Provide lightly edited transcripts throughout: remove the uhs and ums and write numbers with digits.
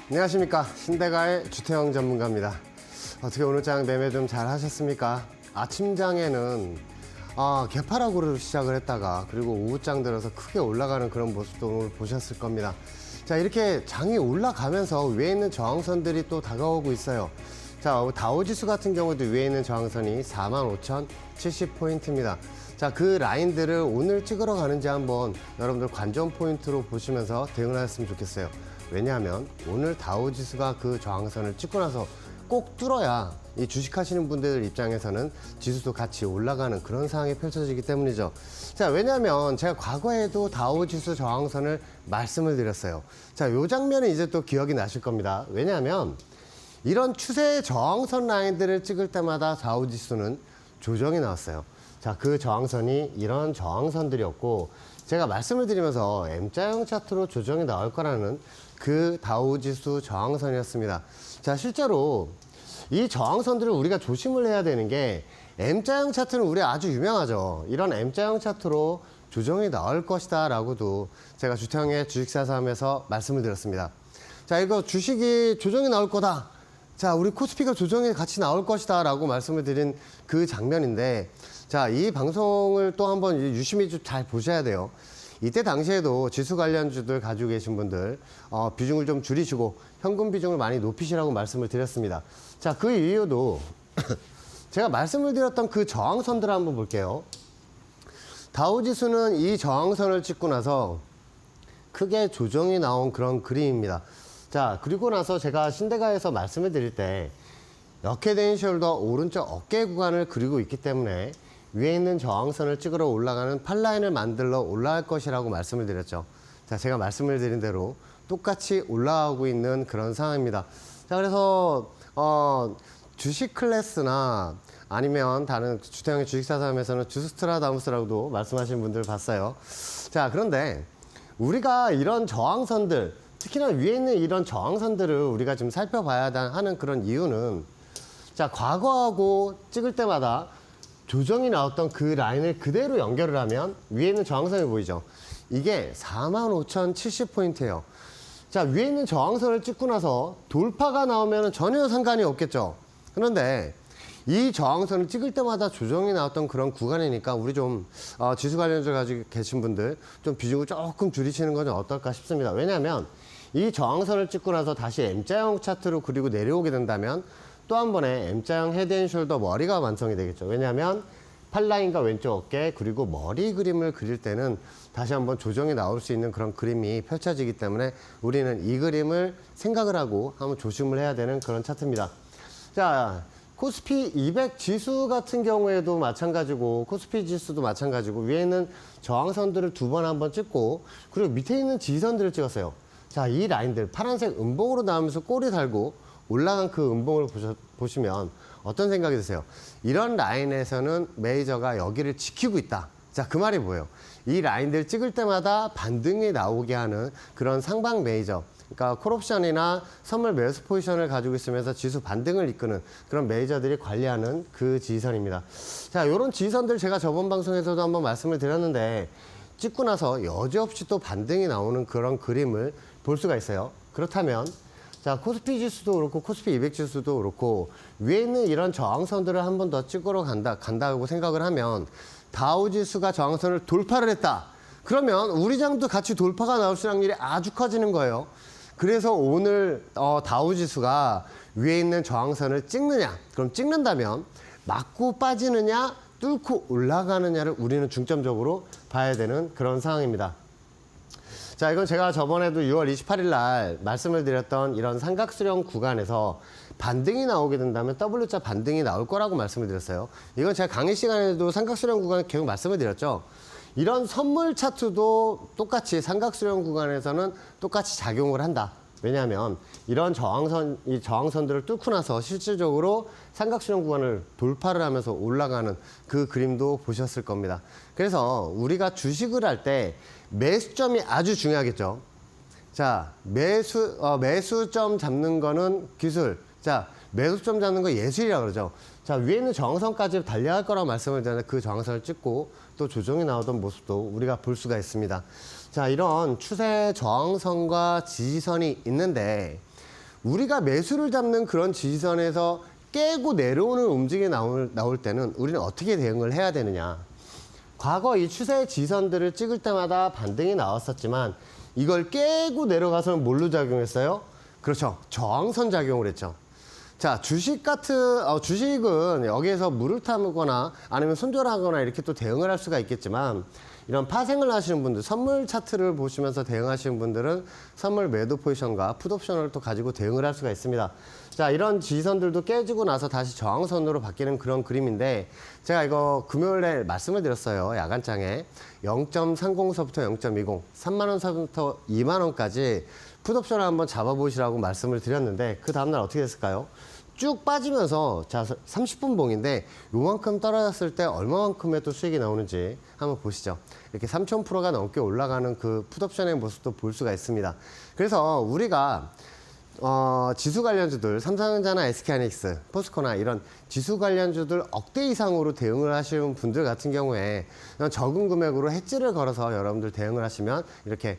안녕하십니까. 신대가의 주태영 전문가입니다. 어떻게 오늘장 매매 좀 잘 하셨습니까? 아침장에는 개파락으로 시작을 했다가 그리고 오후장 들어서 크게 올라가는 그런 모습도 오늘 보셨을 겁니다. 자, 이렇게 장이 올라가면서 위에 있는 저항선들이 또 다가오고 있어요. 자, 다우지수 같은 경우도 위에 있는 저항선이 45,070포인트입니다. 자, 그 라인들을 오늘 찍으러 가는지 한번 여러분들 관전 포인트로 보시면서 대응을 하셨으면 좋겠어요. 왜냐하면 오늘 다우지수가 그 저항선을 찍고 나서 꼭 뚫어야 이 주식하시는 분들 입장에서는 지수도 같이 올라가는 그런 상황이 펼쳐지기 때문이죠. 자, 왜냐하면 제가 과거에도 다우지수 저항선을 말씀을 드렸어요. 자, 요 장면은 이제 또 기억이 나실 겁니다. 왜냐하면 이런 추세 저항선 라인들을 찍을 때마다 다우지수는 조정이 나왔어요. 자, 그 저항선이 이런 저항선들이었고, 제가 말씀을 드리면서 M자형 차트로 조정이 나올 거라는 그 다우지수 저항선이었습니다. 자, 실제로 이 저항선들을 우리가 조심을 해야 되는 게 M자형 차트는 우리 아주 유명하죠. 이런 M자형 차트로 조정이 나올 것이다 라고도 제가 주태영의 주식사삼에서 말씀을 드렸습니다. 자, 이거 주식이 조정이 나올 거다. 자, 우리 코스피가 조정이 같이 나올 것이다 라고 말씀을 드린 그 장면인데, 자, 이 방송을 또 한번 유심히 좀 잘 보셔야 돼요. 이때 당시에도 지수 관련주들 가지고 계신 분들 비중을 좀 줄이시고 현금 비중을 많이 높이시라고 말씀을 드렸습니다. 자, 그 이유도 제가 말씀을 드렸던 그 저항선들을 한번 볼게요. 다우지수는 이 저항선을 찍고 나서 크게 조정이 나온 그런 그림입니다. 자, 그리고 나서 제가 신대가에서 말씀을 드릴 때 역헤드앤 숄더 오른쪽 어깨 구간을 그리고 있기 때문에 위에 있는 저항선을 찍으러 올라가는 팔라인을 만들러 올라갈 것이라고 말씀을 드렸죠. 자, 제가 말씀을 드린 대로 똑같이 올라가고 있는 그런 상황입니다. 자, 그래서 주식 클래스나 아니면 다른 주태영의 주식사삼에서는 주스트라다무스라고도 말씀하시는 분들 봤어요. 자, 그런데 우리가 이런 저항선들, 특히나 위에 있는 이런 저항선들을 우리가 좀 살펴봐야 하는 그런 이유는, 자, 과거하고 찍을 때마다 조정이 나왔던 그 라인을 그대로 연결을 하면 위에 있는 저항선이 보이죠. 이게 45,070포인트예요. 자, 위에 있는 저항선을 찍고 나서 돌파가 나오면 전혀 상관이 없겠죠. 그런데 이 저항선을 찍을 때마다 조정이 나왔던 그런 구간이니까 우리 좀 지수 관련주 가지고 계신 분들 좀 비중을 조금 줄이시는 건 어떨까 싶습니다. 왜냐하면 이 저항선을 찍고 나서 다시 M자형 차트로 그리고 내려오게 된다면 또 한 번에 M자형 헤드앤숄더 머리가 완성이 되겠죠. 왜냐하면 팔라인과 왼쪽 어깨 그리고 머리 그림을 그릴 때는 다시 한번 조정이 나올 수 있는 그런 그림이 펼쳐지기 때문에 우리는 이 그림을 생각을 하고 한번 조심을 해야 되는 그런 차트입니다. 자, 코스피 200 지수 같은 경우에도 마찬가지고 코스피 지수도 마찬가지고 위에 있는 저항선들을 두 번 한번 찍고 그리고 밑에 있는 지선들을 찍었어요. 자, 이 라인들 파란색 음봉으로 나오면서 꼬리 달고 올라간 그 음봉을 보시면 어떤 생각이 드세요? 이런 라인에서는 메이저가 여기를 지키고 있다. 자, 그 말이 뭐예요? 이 라인들 찍을 때마다 반등이 나오게 하는 그런 상방 메이저, 그러니까 콜옵션이나 선물 매수 포지션을 가지고 있으면서 지수 반등을 이끄는 그런 메이저들이 관리하는 그 지선입니다. 자, 이런 지선들 제가 저번 방송에서도 한번 말씀을 드렸는데 찍고 나서 여지없이 또 반등이 나오는 그런 그림을 볼 수가 있어요. 그렇다면 자, 코스피 지수도 그렇고 코스피 200 지수도 그렇고 위에 있는 이런 저항선들을 한 번 더 찍으러 간다고 생각을 하면 다우 지수가 저항선을 돌파를 했다. 그러면 우리 장도 같이 돌파가 나올 수 있는 확률이 아주 커지는 거예요. 그래서 오늘 다우 지수가 위에 있는 저항선을 찍느냐? 그럼 찍는다면 맞고 빠지느냐? 뚫고 올라가느냐를 우리는 중점적으로 봐야 되는 그런 상황입니다. 자, 이건 제가 저번에도 6월 28일 날 말씀을 드렸던 이런 삼각수렴 구간에서 반등이 나오게 된다면 W자 반등이 나올 거라고 말씀을 드렸어요. 이건 제가 강의 시간에도 삼각수렴 구간을 계속 말씀을 드렸죠. 이런 선물 차트도 똑같이 삼각수렴 구간에서는 똑같이 작용을 한다. 왜냐하면 이런 이 저항선들을 뚫고 나서 실질적으로 삼각수렴 구간을 돌파를 하면서 올라가는 그 그림도 보셨을 겁니다. 그래서 우리가 주식을 할 때 매수점이 아주 중요하겠죠. 자, 매수점 잡는 거는 기술. 자, 매수점 잡는 거 예술이라고 그러죠. 자, 위에 있는 저항선까지 달려갈 거라고 말씀을 드렸는데 그 저항선을 찍고 또 조정이 나오던 모습도 우리가 볼 수가 있습니다. 자, 이런 추세 저항선과 지지선이 있는데 우리가 매수를 잡는 그런 지지선에서 깨고 내려오는 움직임이 나올 때는 우리는 어떻게 대응을 해야 되느냐. 과거 이 추세의 지지선들을 찍을 때마다 반등이 나왔었지만 이걸 깨고 내려가서는 뭘로 작용했어요? 그렇죠. 저항선 작용을 했죠. 자, 주식은 여기에서 물을 타거나 아니면 손절하거나 이렇게 또 대응을 할 수가 있겠지만 이런 파생을 하시는 분들, 선물 차트를 보시면서 대응하시는 분들은 선물 매도 포지션과 풋옵션을 또 가지고 대응을 할 수가 있습니다. 자, 이런 지지선들도 깨지고 나서 다시 저항선으로 바뀌는 그런 그림인데 제가 이거 금요일에 말씀을 드렸어요. 야간장에 0.30서부터 0.20, 3만 원서부터 2만 원까지 풋옵션을 한번 잡아보시라고 말씀을 드렸는데 그 다음날 어떻게 됐을까요? 쭉 빠지면서 자 30분 봉인데 요만큼 떨어졌을 때 얼마만큼의 또 수익이 나오는지 한번 보시죠. 이렇게 3,000%가 넘게 올라가는 그 풋옵션의 모습도 볼 수가 있습니다. 그래서 우리가 지수 관련주들, 삼성전자나 SK하이닉스, 포스코나 이런 지수 관련주들 억대 이상으로 대응을 하시는 분들 같은 경우에 적은 금액으로 해지를 걸어서 여러분들 대응을 하시면 이렇게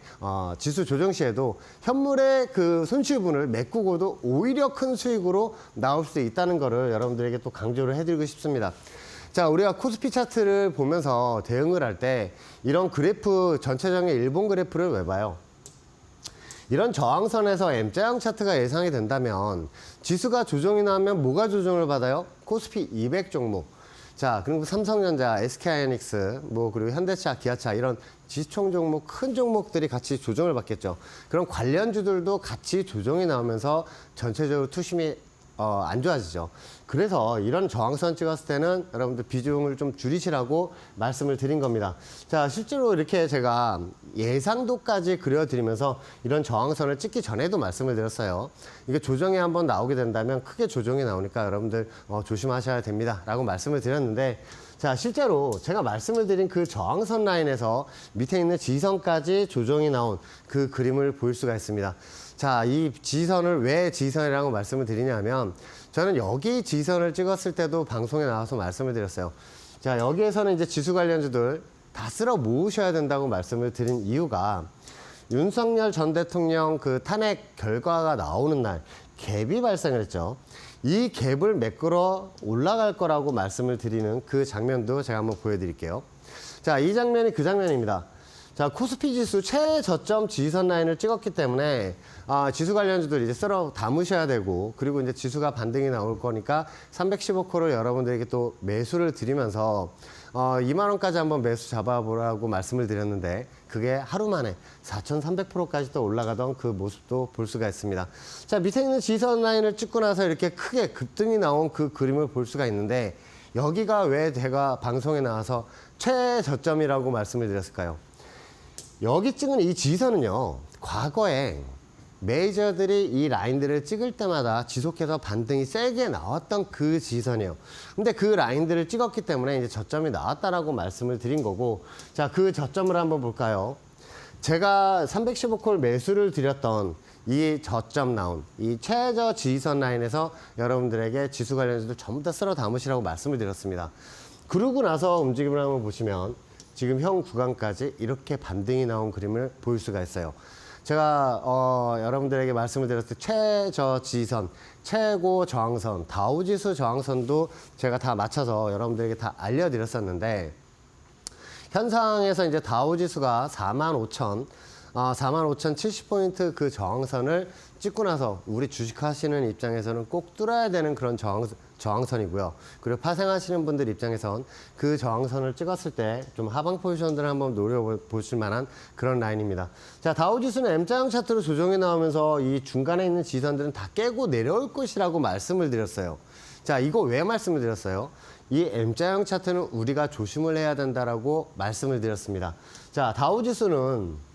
지수 조정 시에도 현물의 그 손실분을 메꾸고도 오히려 큰 수익으로 나올 수 있다는 거를 여러분들에게 또 강조를 해드리고 싶습니다. 자, 우리가 코스피 차트를 보면서 대응을 할 때 이런 그래프, 전체적인 일본 그래프를 왜 봐요? 이런 저항선에서 M자형 차트가 예상이 된다면 지수가 조정이 나면 뭐가 조정을 받아요? 코스피 200 종목. 자, 그리고 삼성전자, SK하이닉스, 그리고 현대차, 기아차 이런 지수총 종목, 큰 종목들이 같이 조정을 받겠죠. 그런 관련주들도 같이 조정이 나오면서 전체적으로 투심이 안 좋아지죠. 그래서 이런 저항선 찍었을 때는 여러분들 비중을 좀 줄이시라고 말씀을 드린 겁니다. 자, 실제로 이렇게 제가 예상도까지 그려드리면서 이런 저항선을 찍기 전에도 말씀을 드렸어요. 이게 조정이 한번 나오게 된다면 크게 조정이 나오니까 여러분들 조심하셔야 됩니다. 라고 말씀을 드렸는데 자, 실제로 제가 말씀을 드린 그 저항선 라인에서 밑에 있는 지지선까지 조정이 나온 그 그림을 볼 수가 있습니다. 자, 이 지지선을 왜 지지선이라고 말씀을 드리냐면 저는 여기 지지선을 찍었을 때도 방송에 나와서 말씀을 드렸어요. 자, 여기에서는 이제 지수 관련주들 다 쓸어 모으셔야 된다고 말씀을 드린 이유가 윤석열 전 대통령 그 탄핵 결과가 나오는 날 갭이 발생을 했죠. 이 갭을 메꾸러 올라갈 거라고 말씀을 드리는 그 장면도 제가 한번 보여드릴게요. 자, 이 장면이 그 장면입니다. 자, 코스피 지수 최저점 지지선 라인을 찍었기 때문에 지수 관련주들 이제 쓸어 담으셔야 되고 그리고 이제 지수가 반등이 나올 거니까 315코를 여러분들에게 또 매수를 드리면서 2만 원까지 한번 매수 잡아보라고 말씀을 드렸는데 그게 하루 만에 4,300%까지 또 올라가던 그 모습도 볼 수가 있습니다. 자, 밑에 있는 지지선 라인을 찍고 나서 이렇게 크게 급등이 나온 그 그림을 볼 수가 있는데 여기가 왜 제가 방송에 나와서 최저점이라고 말씀을 드렸을까요? 여기 찍은 이 지지선은요, 과거에 메이저들이 이 라인들을 찍을 때마다 지속해서 반등이 세게 나왔던 그 지지선이에요. 근데 그 라인들을 찍었기 때문에 이제 저점이 나왔다라고 말씀을 드린 거고, 자, 그 저점을 한번 볼까요? 제가 315콜 매수를 드렸던 이 저점 나온 이 최저 지지선 라인에서 여러분들에게 지수 관련주들 전부 다 쓸어 담으시라고 말씀을 드렸습니다. 그러고 나서 움직임을 한번 보시면 지금 형 구간까지 이렇게 반등이 나온 그림을 볼 수가 있어요. 제가 여러분들에게 말씀을 드렸을 때 최저 지지선, 최고 저항선, 다우지수 저항선도 제가 다 맞춰서 여러분들에게 다 알려드렸었는데 현 상황에서 이제 다우지수가 45,070포인트 그 저항선을 찍고 나서 우리 주식하시는 입장에서는 꼭 뚫어야 되는 그런 저항선이고요. 그리고 파생하시는 분들 입장에선 그 저항선을 찍었을 때 좀 하방 포지션들을 한번 노려보실 만한 그런 라인입니다. 자, 다우지수는 M자형 차트로 조정이 나오면서 이 중간에 있는 지지선들은 다 깨고 내려올 것이라고 말씀을 드렸어요. 자, 이거 왜 말씀을 드렸어요? 이 M자형 차트는 우리가 조심을 해야 된다라고 말씀을 드렸습니다. 자, 다우지수는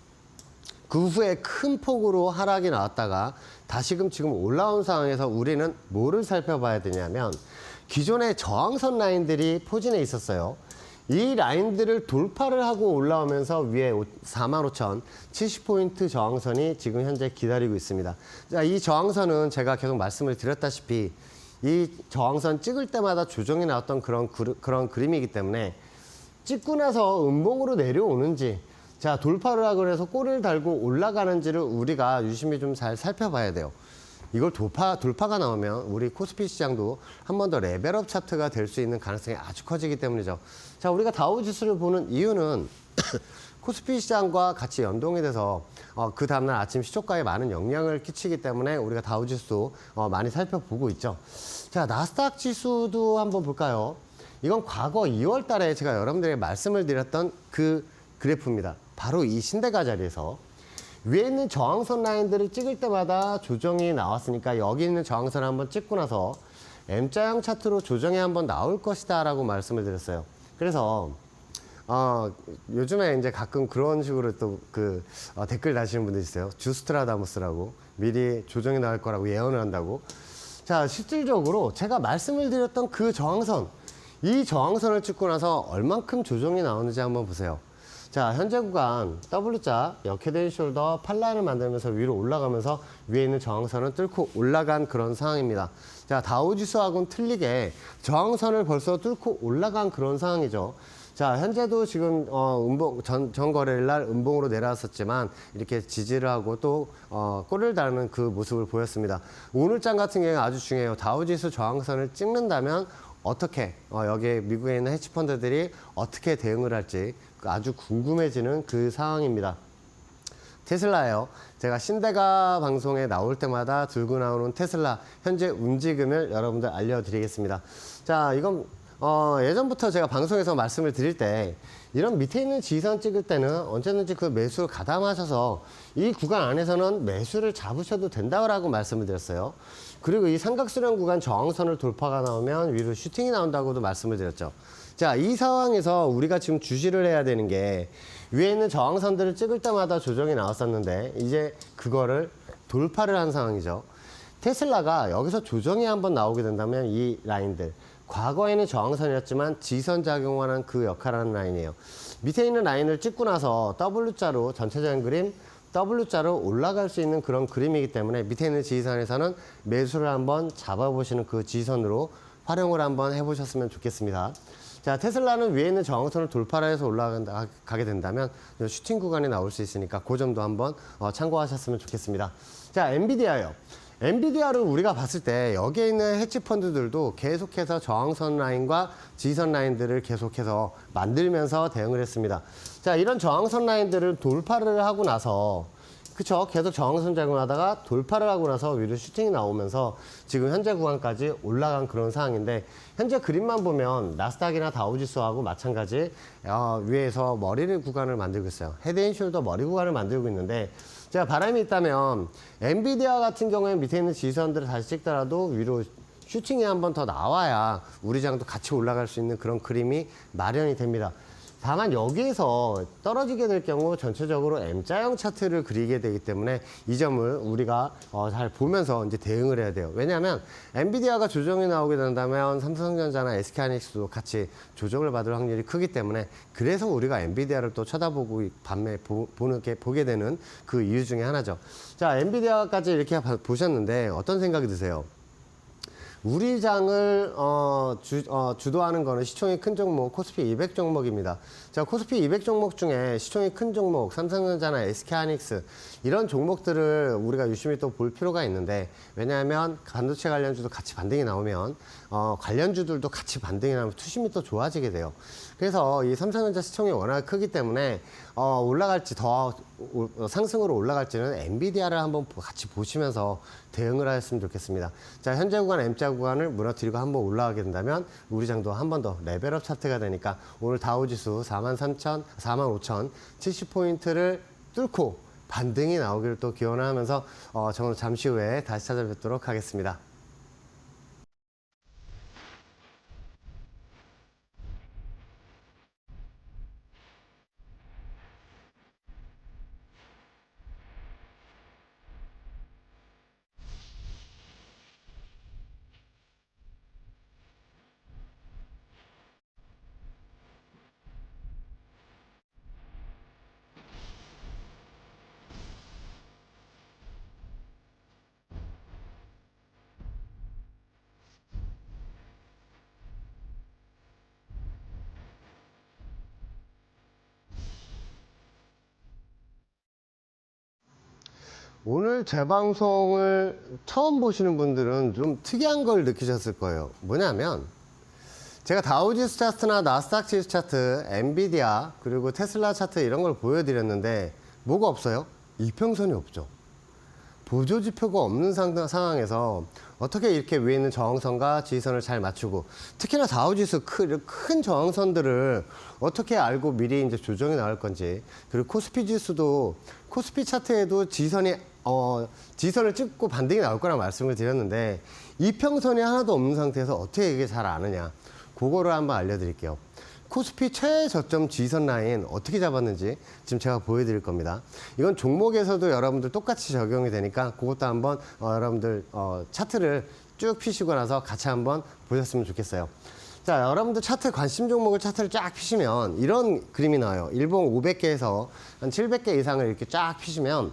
그 후에 큰 폭으로 하락이 나왔다가 다시금 지금 올라온 상황에서 우리는 뭐를 살펴봐야 되냐면 기존의 저항선 라인들이 포진해 있었어요. 이 라인들을 돌파를 하고 올라오면서 위에 45,070포인트 저항선이 지금 현재 기다리고 있습니다. 자, 이 저항선은 제가 계속 말씀을 드렸다시피 이 저항선 찍을 때마다 조정이 나왔던 그런 그림이기 때문에 찍고 나서 음봉으로 내려오는지 자, 돌파를 하고 해서 꼬리를 달고 올라가는지를 우리가 유심히 좀 잘 살펴봐야 돼요. 이걸 돌파가 나오면 우리 코스피 시장도 한 번 더 레벨업 차트가 될 수 있는 가능성이 아주 커지기 때문이죠. 자, 우리가 다우지수를 보는 이유는 코스피 시장과 같이 연동이 돼서 그 다음날 아침 시초가에 많은 영향을 끼치기 때문에 우리가 다우지수 많이 살펴보고 있죠. 자, 나스닥 지수도 한번 볼까요? 이건 과거 2월 달에 제가 여러분들에게 말씀을 드렸던 그 그래프입니다. 바로 이 신대가 자리에서 위에 있는 저항선 라인들을 찍을 때마다 조정이 나왔으니까 여기 있는 저항선을 한번 찍고 나서 M자형 차트로 조정이 한번 나올 것이다 라고 말씀을 드렸어요. 그래서 요즘에 이제 가끔 그런 식으로 또 댓글 다시는 분들 있어요. 주스트라다무스라고 미리 조정이 나올 거라고 예언을 한다고. 자, 실질적으로 제가 말씀을 드렸던 그 저항선, 이 저항선을 찍고 나서 얼만큼 조정이 나오는지 한번 보세요. 자, 현재 구간 W자 역헤드 숄더 팔라인을 만들면서 위로 올라가면서 위에 있는 저항선을 뚫고 올라간 그런 상황입니다. 자, 다우지수하고는 틀리게 저항선을 벌써 뚫고 올라간 그런 상황이죠. 자, 현재도 지금 전 거래일 날 음봉으로 내려왔었지만 이렇게 지지를 하고 또 꼬리를 달는 그 모습을 보였습니다. 오늘장 같은 경우에 아주 중요해요. 다우지수 저항선을 찍는다면 어떻게 여기에 미국에 있는 헤지펀드들이 어떻게 대응을 할지 아주 궁금해지는 그 상황입니다. 테슬라예요. 제가 신대가 방송에 나올 때마다 들고 나오는 테슬라 현재 움직임을 여러분들 알려드리겠습니다. 자, 이건 예전부터 제가 방송에서 말씀을 드릴 때 이런 밑에 있는 지선 찍을 때는 언제든지 그 매수를 가담하셔서 이 구간 안에서는 매수를 잡으셔도 된다고 말씀을 드렸어요. 그리고 이 삼각수렴 구간 저항선을 돌파가 나오면 위로 슈팅이 나온다고도 말씀을 드렸죠. 자, 이 상황에서 우리가 지금 주시를 해야 되는 게 위에 있는 저항선들을 찍을 때마다 조정이 나왔었는데 이제 그거를 돌파를 한 상황이죠. 테슬라가 여기서 조정이 한번 나오게 된다면 이 라인들 과거에는 저항선이었지만 지선작용하는 그 역할을 하는 라인이에요. 밑에 있는 라인을 찍고 나서 W자로 전체적인 그림 W자로 올라갈 수 있는 그런 그림이기 때문에 밑에 있는 지지선에서는 매수를 한번 잡아보시는 그 지지선으로 활용을 한번 해보셨으면 좋겠습니다. 자, 테슬라는 위에 있는 저항선을 돌파를 해서 올라가게 된다면 슈팅 구간이 나올 수 있으니까 그 점도 한번 참고하셨으면 좋겠습니다. 자, 엔비디아요. 엔비디아를 우리가 봤을 때 여기에 있는 헤지펀드들도 계속해서 저항선 라인과 지지선 라인들을 계속해서 만들면서 대응을 했습니다. 자, 이런 저항선 라인들을 돌파를 하고 나서 그쵸? 계속 저항선 작용하다가 돌파를 하고 나서 위로 슈팅이 나오면서 지금 현재 구간까지 올라간 그런 상황인데 현재 그림만 보면 나스닥이나 다우지수하고 마찬가지 위에서 머리를 구간을 만들고 있어요. 헤드앤숄더 머리 구간을 만들고 있는데 제가 바람이 있다면 엔비디아 같은 경우에 밑에 있는 지지선들을 다시 찍더라도 위로 슈팅이 한 번 더 나와야 우리 장도 같이 올라갈 수 있는 그런 그림이 마련이 됩니다. 다만 여기에서 떨어지게 될 경우 전체적으로 M자형 차트를 그리게 되기 때문에 이 점을 우리가 잘 보면서 이제 대응을 해야 돼요. 왜냐하면 엔비디아가 조정이 나오게 된다면 삼성전자나 SK하이닉스도 같이 조정을 받을 확률이 크기 때문에 그래서 우리가 엔비디아를 또 쳐다보고 보게 되는 그 이유 중에 하나죠. 자, 엔비디아까지 이렇게 보셨는데 어떤 생각이 드세요? 우리 장을 주도하는 거는 시총이 큰 종목 코스피 200 종목입니다. 자, 코스피 200 종목 중에 시총이 큰 종목 삼성전자나 SK하이닉스 이런 종목들을 우리가 유심히 또 볼 필요가 있는데 왜냐하면 반도체 관련주도 같이 반등이 나오면 관련주들도 같이 반등이 나오면 투심이 또 좋아지게 돼요. 그래서 이 삼성전자 시총이 워낙 크기 때문에 올라갈지 더 상승으로 올라갈지는 엔비디아를 한번 같이 보시면서 대응을 하셨으면 좋겠습니다. 자, 현재 구간 M자 구간을 무너뜨리고 한번 올라가게 된다면 우리 장도 한 번 더 레벨업 차트가 되니까 오늘 다우지수 45,070포인트를 뚫고 반등이 나오기를 또 기원을 하면서 저는 잠시 후에 다시 찾아뵙도록 하겠습니다. 오늘 제 방송을 처음 보시는 분들은 좀 특이한 걸 느끼셨을 거예요. 뭐냐면 제가 다우지수 차트나 나스닥 지수 차트, 엔비디아, 그리고 테슬라 차트 이런 걸 보여드렸는데 뭐가 없어요? 이평선이 없죠. 보조지표가 없는 상황에서 어떻게 이렇게 위에 있는 저항선과 지지선을 잘 맞추고, 특히나 다우지수 큰 저항선들을 어떻게 알고 미리 이제 조정이 나올 건지, 그리고 코스피 지수도 코스피 차트에도 지지선을 찍고 반등이 나올 거라 말씀을 드렸는데 이평선이 하나도 없는 상태에서 어떻게 이게 잘 아느냐, 그거를 한번 알려드릴게요. 코스피 최저점 지지선 라인 어떻게 잡았는지 지금 제가 보여드릴 겁니다. 이건 종목에서도 여러분들 똑같이 적용이 되니까 그것도 한번 여러분들 차트를 쭉 피시고 나서 같이 한번 보셨으면 좋겠어요. 자, 여러분들 차트 관심 종목을 차트를 쫙 피시면 이런 그림이 나와요. 일봉 500개에서 한 700개 이상을 이렇게 쫙 피시면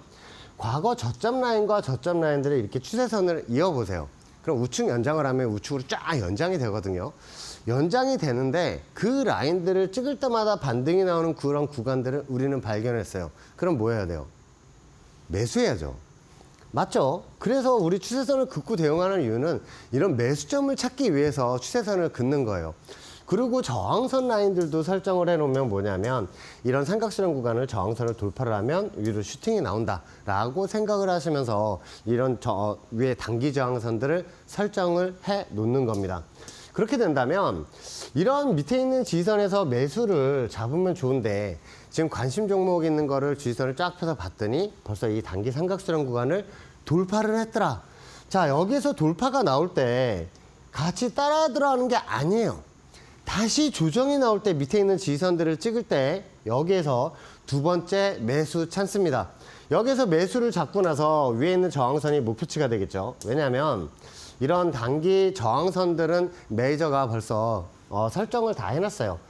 과거 저점 라인과 저점 라인들을 이렇게 추세선을 이어보세요. 그럼 우측 연장을 하면 우측으로 쫙 연장이 되거든요. 연장이 되는데 그 라인들을 찍을 때마다 반등이 나오는 그런 구간들을 우리는 발견했어요. 그럼 뭐 해야 돼요? 매수해야죠. 맞죠? 그래서 우리 추세선을 긋고 대응하는 이유는 이런 매수점을 찾기 위해서 추세선을 긋는 거예요. 그리고 저항선 라인들도 설정을 해놓으면 뭐냐면 이런 삼각수렴 구간을 저항선을 돌파를 하면 위로 슈팅이 나온다라고 생각을 하시면서 이런 위에 단기 저항선들을 설정을 해 놓는 겁니다. 그렇게 된다면 이런 밑에 있는 지지선에서 매수를 잡으면 좋은데 지금 관심 종목 있는 거를 지지선을 쫙 펴서 봤더니 벌써 이 단기 삼각수렴 구간을 돌파를 했더라. 자, 여기서 돌파가 나올 때 같이 따라 들어가는 게 아니에요. 다시 조정이 나올 때 밑에 있는 지지선들을 찍을 때 여기에서 두 번째 매수 찬스입니다. 여기서 매수를 잡고 나서 위에 있는 저항선이 목표치가 되겠죠. 왜냐하면 이런 단기 저항선들은 메이저가 벌써 설정을 다 해놨어요.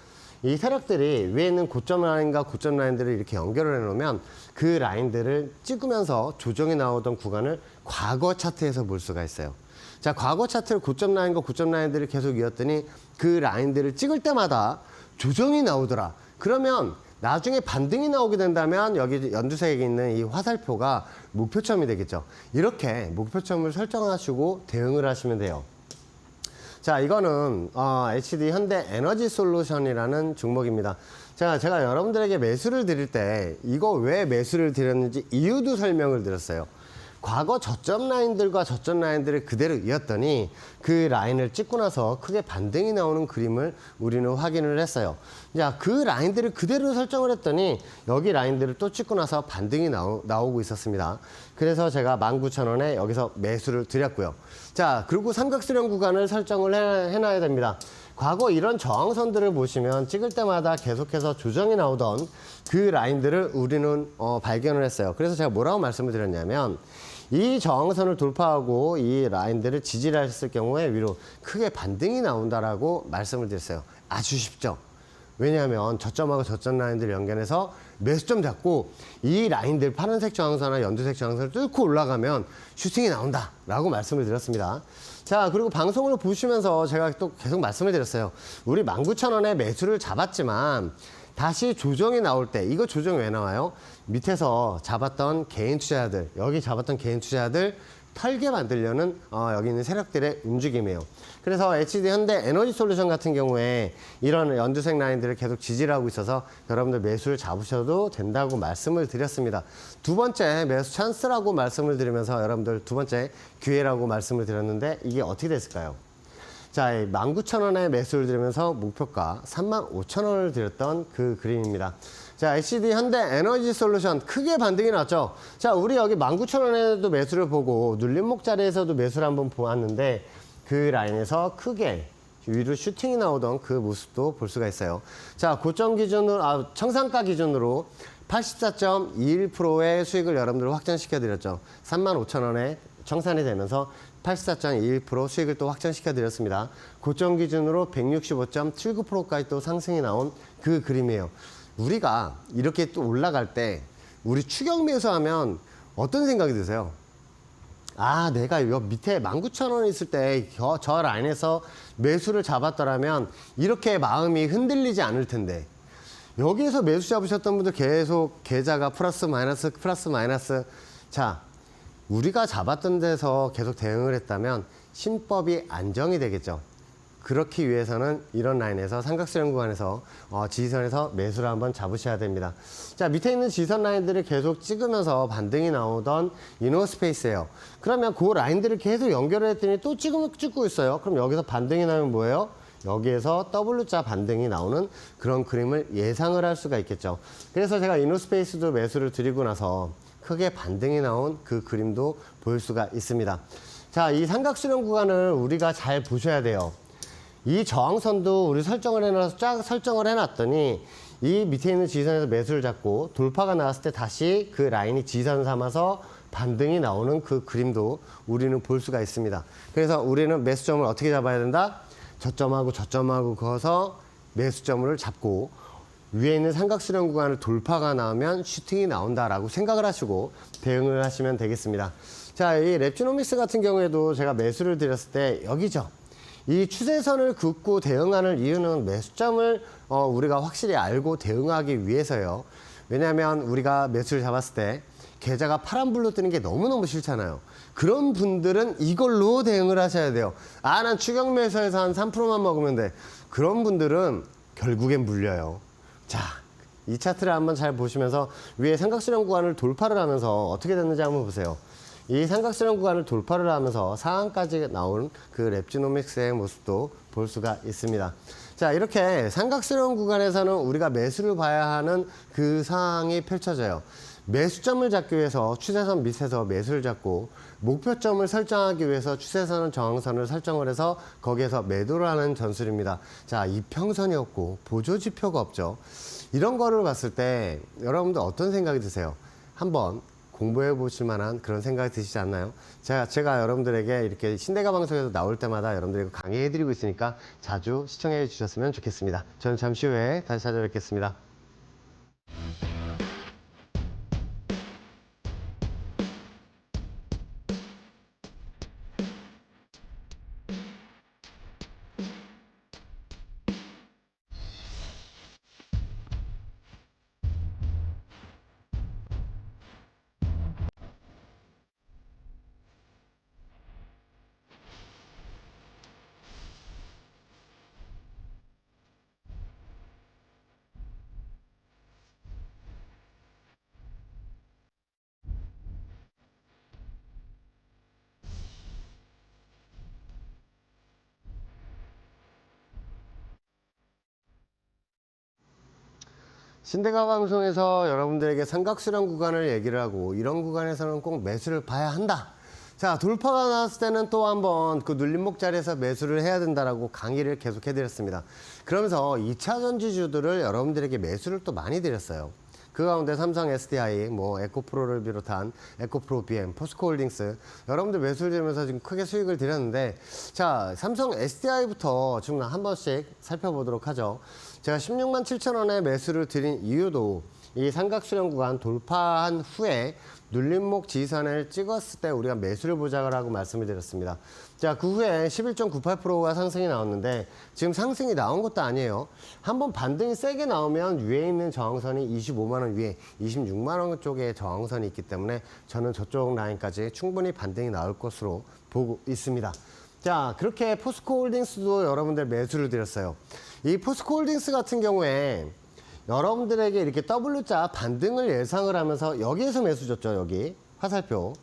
이 세력들이 위에 있는 고점 라인과 고점 라인들을 이렇게 연결을 해놓으면 그 라인들을 찍으면서 조정이 나오던 구간을 과거 차트에서 볼 수가 있어요. 자, 과거 차트를 고점 라인과 고점 라인들을 계속 이었더니 그 라인들을 찍을 때마다 조정이 나오더라. 그러면 나중에 반등이 나오게 된다면 여기 연두색에 있는 이 화살표가 목표점이 되겠죠. 이렇게 목표점을 설정하시고 대응을 하시면 돼요. 자, 이거는 HD 현대 에너지 솔루션이라는 종목입니다. 제가 여러분들에게 매수를 드릴 때 이거 왜 매수를 드렸는지 이유도 설명을 드렸어요. 과거 저점 라인들과 저점 라인들을 그대로 이었더니 그 라인을 찍고 나서 크게 반등이 나오는 그림을 우리는 확인을 했어요. 자, 그 라인들을 그대로 설정을 했더니 여기 라인들을 또 찍고 나서 반등이 나오고 있었습니다. 그래서 제가 19,000원에 여기서 매수를 드렸고요. 자, 그리고 삼각수렴 구간을 설정을 해놔야 됩니다. 과거 이런 저항선들을 보시면 찍을 때마다 계속해서 조정이 나오던 그 라인들을 우리는 발견을 했어요. 그래서 제가 뭐라고 말씀을 드렸냐면 이 저항선을 돌파하고 이 라인들을 지지를 했을 경우에 위로 크게 반등이 나온다라고 말씀을 드렸어요. 아주 쉽죠. 왜냐하면 저점하고 저점 라인들을 연결해서 매수점 잡고 이 라인들 파란색 저항선이나 연두색 저항선을 뚫고 올라가면 슈팅이 나온다라고 말씀을 드렸습니다. 자, 그리고 방송을 보시면서 제가 또 계속 말씀을 드렸어요. 우리 19,000원에 매수를 잡았지만 다시 조정이 나올 때, 이거 조정이 왜 나와요? 밑에서 잡았던 개인 투자자들, 여기 잡았던 개인 투자자들 털게 만들려는 여기 있는 세력들의 움직임이에요. 그래서 HD 현대 에너지 솔루션 같은 경우에 이런 연두색 라인들을 계속 지지를 하고 있어서 여러분들 매수를 잡으셔도 된다고 말씀을 드렸습니다. 두 번째 매수 찬스라고 말씀을 드리면서 여러분들 두 번째 기회라고 말씀을 드렸는데 이게 어떻게 됐을까요? 자, 19,000원에 매수를 드리면서 목표가 35,000원을 드렸던 그 그림입니다. 자, HD 현대 에너지 솔루션 크게 반등이 났죠. 자, 우리 여기 19,000원에도 매수를 보고 눌림목 자리에서도 매수를 한번 보았는데 그 라인에서 크게 위로 슈팅이 나오던 그 모습도 볼 수가 있어요. 자, 고점 기준으로, 청산가 기준으로 84.21%의 수익을 여러분들 확정시켜 드렸죠. 35,000원에 청산이 되면서 84.21% 수익을 또 확정시켜 드렸습니다. 고점 기준으로 165.79%까지 또 상승이 나온 그 그림이에요. 우리가 이렇게 또 올라갈 때 우리 추격 매수하면 어떤 생각이 드세요? 아, 내가 요 밑에 19,000원 있을 때 저 라인에서 매수를 잡았더라면 이렇게 마음이 흔들리지 않을 텐데, 여기에서 매수 잡으셨던 분들 계속 계좌가 플러스 마이너스. 자, 우리가 잡았던 데서 계속 대응을 했다면 신법이 안정이 되겠죠. 그렇기 위해서는 이런 라인에서 삼각수렴 구간에서 지지선에서 매수를 한번 잡으셔야 됩니다. 자, 밑에 있는 지지선 라인들을 계속 찍으면서 반등이 나오던 이노스페이스예요. 그러면 그 라인들을 계속 연결을 했더니 또 찍고 있어요. 그럼 여기서 반등이 나면 뭐예요? 여기에서 W자 반등이 나오는 그런 그림을 예상을 할 수가 있겠죠. 그래서 제가 이노스페이스도 매수를 드리고 나서 크게 반등이 나온 그 그림도 볼 수가 있습니다. 자, 이 삼각수렴 구간을 우리가 잘 보셔야 돼요. 이 저항선도 우리 쫙 설정을 해놨더니 이 밑에 있는 지지선에서 매수를 잡고 돌파가 나왔을 때 다시 그 라인이 지지선 삼아서 반등이 나오는 그 그림도 우리는 볼 수가 있습니다. 그래서 우리는 매수점을 어떻게 잡아야 된다? 저점하고 그어서 매수점을 잡고 위에 있는 삼각수렴 구간을 돌파가 나오면 슈팅이 나온다라고 생각을 하시고 대응을 하시면 되겠습니다. 자, 이 랩지노믹스 같은 경우에도 제가 매수를 드렸을 때 여기죠. 이 추세선을 긋고 대응하는 이유는 매수점을 우리가 확실히 알고 대응하기 위해서요. 왜냐하면 우리가 매수를 잡았을 때 계좌가 파란불로 뜨는 게 너무너무 싫잖아요. 그런 분들은 이걸로 대응을 하셔야 돼요. 아, 난 추격 매수에서 한 3%만 먹으면 돼. 그런 분들은 결국엔 물려요. 자, 이 차트를 한번 잘 보시면서 위에 삼각수렴 구간을 돌파를 하면서 어떻게 됐는지 한번 보세요. 이 삼각수렴 구간을 돌파를 하면서 상한까지 나온 그 랩지노믹스의 모습도 볼 수가 있습니다. 자, 이렇게 삼각수렴 구간에서는 우리가 매수를 봐야 하는 그 상황이 펼쳐져요. 매수점을 잡기 위해서 추세선 밑에서 매수를 잡고 목표점을 설정하기 위해서 추세선은 저항선을 설정을 해서 거기에서 매도를 하는 전술입니다. 자, 이평선이었고 보조지표가 없죠. 이런 거를 봤을 때 여러분들 어떤 생각이 드세요? 한번 공부해 보실 만한 그런 생각이 드시지 않나요? 제가 여러분들에게 이렇게 신대가 방송에서 나올 때마다 여러분들에게 강의해 드리고 있으니까 자주 시청해 주셨으면 좋겠습니다. 저는 잠시 후에 다시 찾아뵙겠습니다. 신대가 방송에서 여러분들에게 삼각수렴 구간을 얘기를 하고 이런 구간에서는 꼭 매수를 봐야 한다. 자, 돌파가 나왔을 때는 또 한번 그 눌림목 자리에서 매수를 해야 된다라고 강의를 계속 해드렸습니다. 그러면서 2차 전지주들을 여러분들에게 매수를 또 많이 드렸어요. 그 가운데 삼성 SDI, 에코프로를 비롯한 에코프로 BM, 포스코홀딩스 여러분들 매수를 드리면서 지금 크게 수익을 드렸는데, 자, 삼성 SDI부터 지금 한 번씩 살펴보도록 하죠. 제가 16만 7천 원에 매수를 드린 이유도 이 삼각수렴 구간 돌파한 후에 눌림목 지지선을 찍었을 때 우리가 매수를 보자고 하고 말씀을 드렸습니다. 자, 그 후에 11.98%가 상승이 나왔는데 지금 상승이 나온 것도 아니에요. 한번 반등이 세게 나오면 위에 있는 저항선이 25만 원 위에 26만 원 쪽에 저항선이 있기 때문에 저는 저쪽 라인까지 충분히 반등이 나올 것으로 보고 있습니다. 자, 그렇게 포스코홀딩스도 여러분들 매수를 드렸어요. 이 포스코홀딩스 같은 경우에 여러분들에게 이렇게 W자 반등을 예상을 하면서 여기에서 매수 줬죠. 여기 화살표.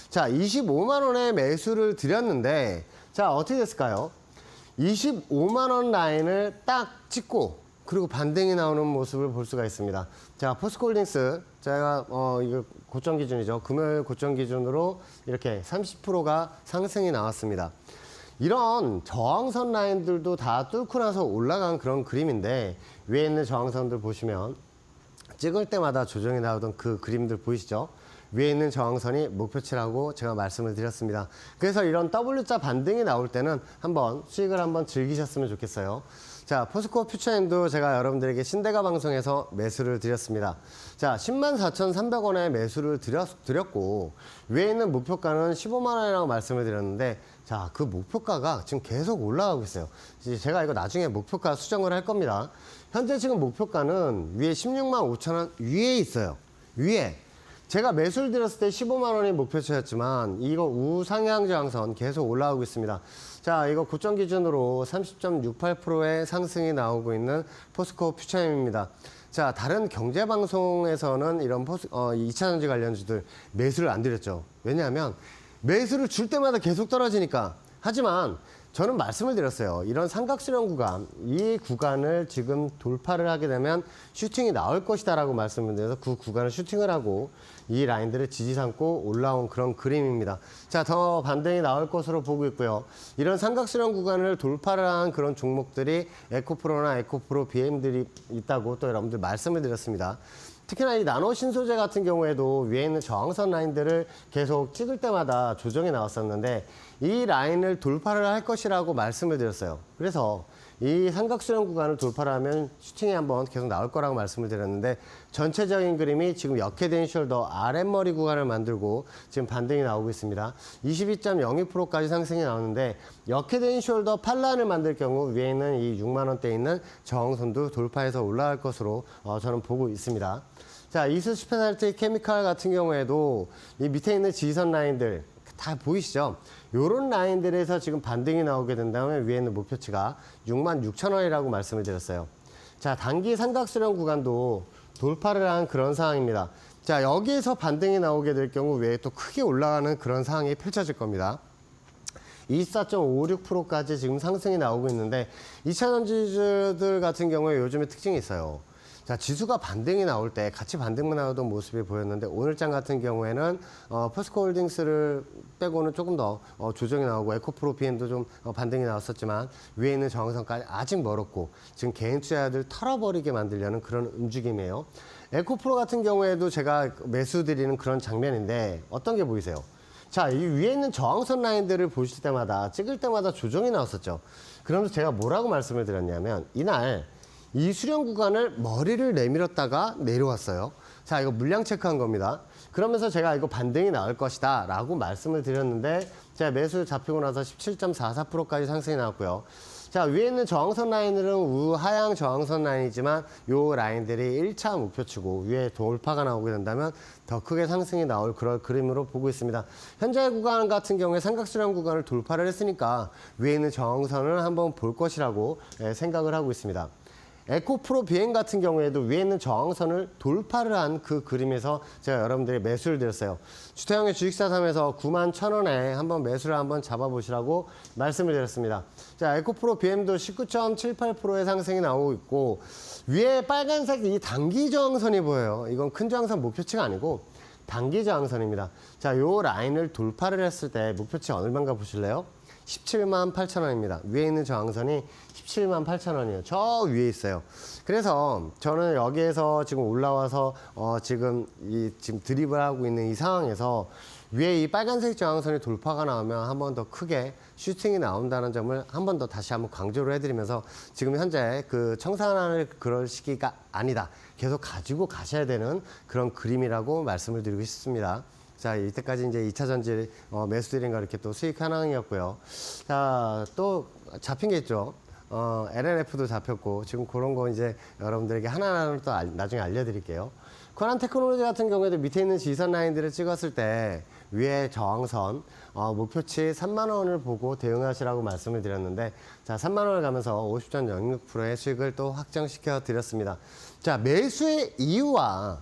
자, 25만 원에 매수를 드렸는데 자, 어떻게 됐을까요? 25만 원 라인을 딱 찍고 그리고 반등이 나오는 모습을 볼 수가 있습니다. 자, 포스코홀딩스 제가 이거 고점 기준이죠. 금요일 고점 기준으로 이렇게 30%가 상승이 나왔습니다. 이런 저항선 라인들도 다 뚫고 나서 올라간 그런 그림인데 위에 있는 저항선들 보시면 찍을 때마다 조정이 나오던 그 그림들 보이시죠? 위에 있는 저항선이 목표치라고 제가 말씀을 드렸습니다. 그래서 이런 W자 반등이 나올 때는 한번 수익을 한번 즐기셨으면 좋겠어요. 자, 포스코 퓨처엔도 제가 여러분들에게 신대가 방송에서 매수를 드렸습니다. 자, 104,300원에 매수를 드렸고 위에 있는 목표가는 15만 원이라고 말씀을 드렸는데 자, 그 목표가가 지금 계속 올라가고 있어요. 제가 이거 나중에 목표가 수정을 할 겁니다. 현재 지금 목표가는 위에 16만 5천 원 위에 있어요. 위에. 제가 매수를 드렸을 때 15만 원이 목표치였지만 이거 우상향 저항선 계속 올라오고 있습니다. 자, 이거 고점 기준으로 30.68%의 상승이 나오고 있는 포스코 퓨처엠입니다. 자, 다른 경제 방송에서는 이런 2차전지 관련주들 매수를 안 드렸죠. 왜냐하면 매수를 줄 때마다 계속 떨어지니까. 하지만 저는 말씀을 드렸어요. 이런 삼각수렴 구간, 이 구간을 지금 돌파를 하게 되면 슈팅이 나올 것이다라고 말씀을 드려서 그 구간을 슈팅을 하고 이 라인들을 지지 삼고 올라온 그런 그림입니다. 자, 더 반등이 나올 것으로 보고 있고요. 이런 삼각수렴 구간을 돌파를 한 그런 종목들이 에코프로나 에코프로 BM들이 있다고 또 여러분들 말씀을 드렸습니다. 특히나 이 나노 신소재 같은 경우에도 위에 있는 저항선 라인들을 계속 찍을 때마다 조정이 나왔었는데 이 라인을 돌파를 할 것이라고 말씀을 드렸어요. 그래서 이 삼각수렴 구간을 돌파를 하면 슈팅이 한번 계속 나올 거라고 말씀을 드렸는데 전체적인 그림이 지금 역헤드앤 숄더 아랫머리 구간을 만들고 지금 반등이 나오고 있습니다. 22.02%까지 상승이 나오는데 역헤드앤 숄더 팔란을 만들 경우 위에 있는 이 6만 원대에 있는 저항선도 돌파해서 올라갈 것으로 저는 보고 있습니다. 자, 이수 스페셜티 케미칼 같은 경우에도 이 밑에 있는 지지선 라인들 다 보이시죠? 요런 라인들에서 지금 반등이 나오게 된다면 위에 있는 목표치가 66,000원이라고 말씀을 드렸어요. 자, 단기 삼각수렴 구간도 돌파를 한 그런 상황입니다. 자, 여기에서 반등이 나오게 될 경우 외에 또 크게 올라가는 그런 상황이 펼쳐질 겁니다. 24.56%까지 지금 상승이 나오고 있는데 2차전지주들 같은 경우에 요즘에 특징이 있어요. 자, 지수가 반등이 나올 때 같이 반등만 나오던 모습이 보였는데 오늘장 같은 경우에는 포스코홀딩스를 빼고는 조금 더 조정이 나오고 에코프로 BM도 좀 반등이 나왔었지만 위에 있는 저항선까지 아직 멀었고 지금 개인 투자자들 털어버리게 만들려는 그런 움직임이에요. 에코프로 같은 경우에도 제가 매수 드리는 그런 장면인데 어떤 게 보이세요? 자, 이 위에 있는 저항선 라인들을 보실 때마다 찍을 때마다 조정이 나왔었죠. 그러면서 제가 뭐라고 말씀을 드렸냐면 이날 이 수렴 구간을 머리를 내밀었다가 내려왔어요. 자, 이거 물량 체크한 겁니다. 그러면서 제가 이거 반등이 나올 것이다 라고 말씀을 드렸는데 제가 매수 잡히고 나서 17.44%까지 상승이 나왔고요. 자, 위에 있는 저항선 라인들은 우하향 저항선 라인이지만 요 라인들이 1차 목표치고 위에 돌파가 나오게 된다면 더 크게 상승이 나올 그런 그림으로 보고 있습니다. 현재 구간 같은 경우에 삼각수렴 구간을 돌파를 했으니까 위에 있는 저항선을 한번 볼 것이라고 생각을 하고 있습니다. 에코프로 BM 같은 경우에도 위에 있는 저항선을 돌파를 한 그 그림에서 제가 여러분들이 매수를 드렸어요. 주태형의 주식사삼에서 91,000원에 한번 매수를 한번 잡아보시라고 말씀을 드렸습니다. 자, 에코프로 BM도 19.78%의 상승이 나오고 있고 위에 빨간색 이 단기 저항선이 보여요. 이건 큰 저항선 목표치가 아니고 단기 저항선입니다. 자, 요 라인을 돌파를 했을 때 목표치 얼마인가 보실래요? 178,000원입니다. 위에 있는 저항선이 178,000원이에요. 저 위에 있어요. 그래서 저는 여기에서 지금 올라와서 지금 드립을 하고 있는 이 상황에서 위에 이 빨간색 저항선이 돌파가 나오면 한 번 더 크게 슈팅이 나온다는 점을 한 번 더 다시 한번 강조를 해드리면서 지금 현재 그 청산할 그럴 시기가 아니다. 계속 가지고 가셔야 되는 그런 그림이라고 말씀을 드리고 싶습니다. 자, 이때까지 이제 2차 전지 매수 드린 거 이렇게 또 수익 현황이었고요. 자, 또 잡힌 게 있죠. LNF도 잡혔고 지금 그런 거 이제 여러분들에게 하나하나 또 나중에 알려드릴게요. 코난 테크놀로지 같은 경우에도 밑에 있는 지선 라인들을 찍었을 때 위에 저항선 목표치 3만 원을 보고 대응하시라고 말씀을 드렸는데 자, 3만 원을 가면서 50.06%의 수익을 또 확정시켜 드렸습니다. 자, 매수의 이유와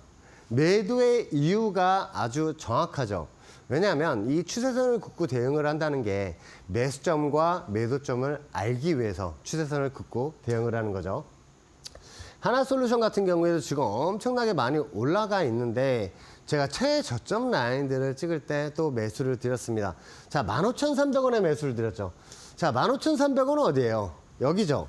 매도의 이유가 아주 정확하죠. 왜냐하면 이 추세선을 긋고 대응을 한다는 게 매수점과 매도점을 알기 위해서 추세선을 긋고 대응을 하는 거죠. 하나솔루션 같은 경우에도 지금 엄청나게 많이 올라가 있는데 제가 최저점 라인들을 찍을 때 또 매수를 드렸습니다. 자, 15,300원에 매수를 드렸죠. 자, 15,300원은 어디예요? 여기죠.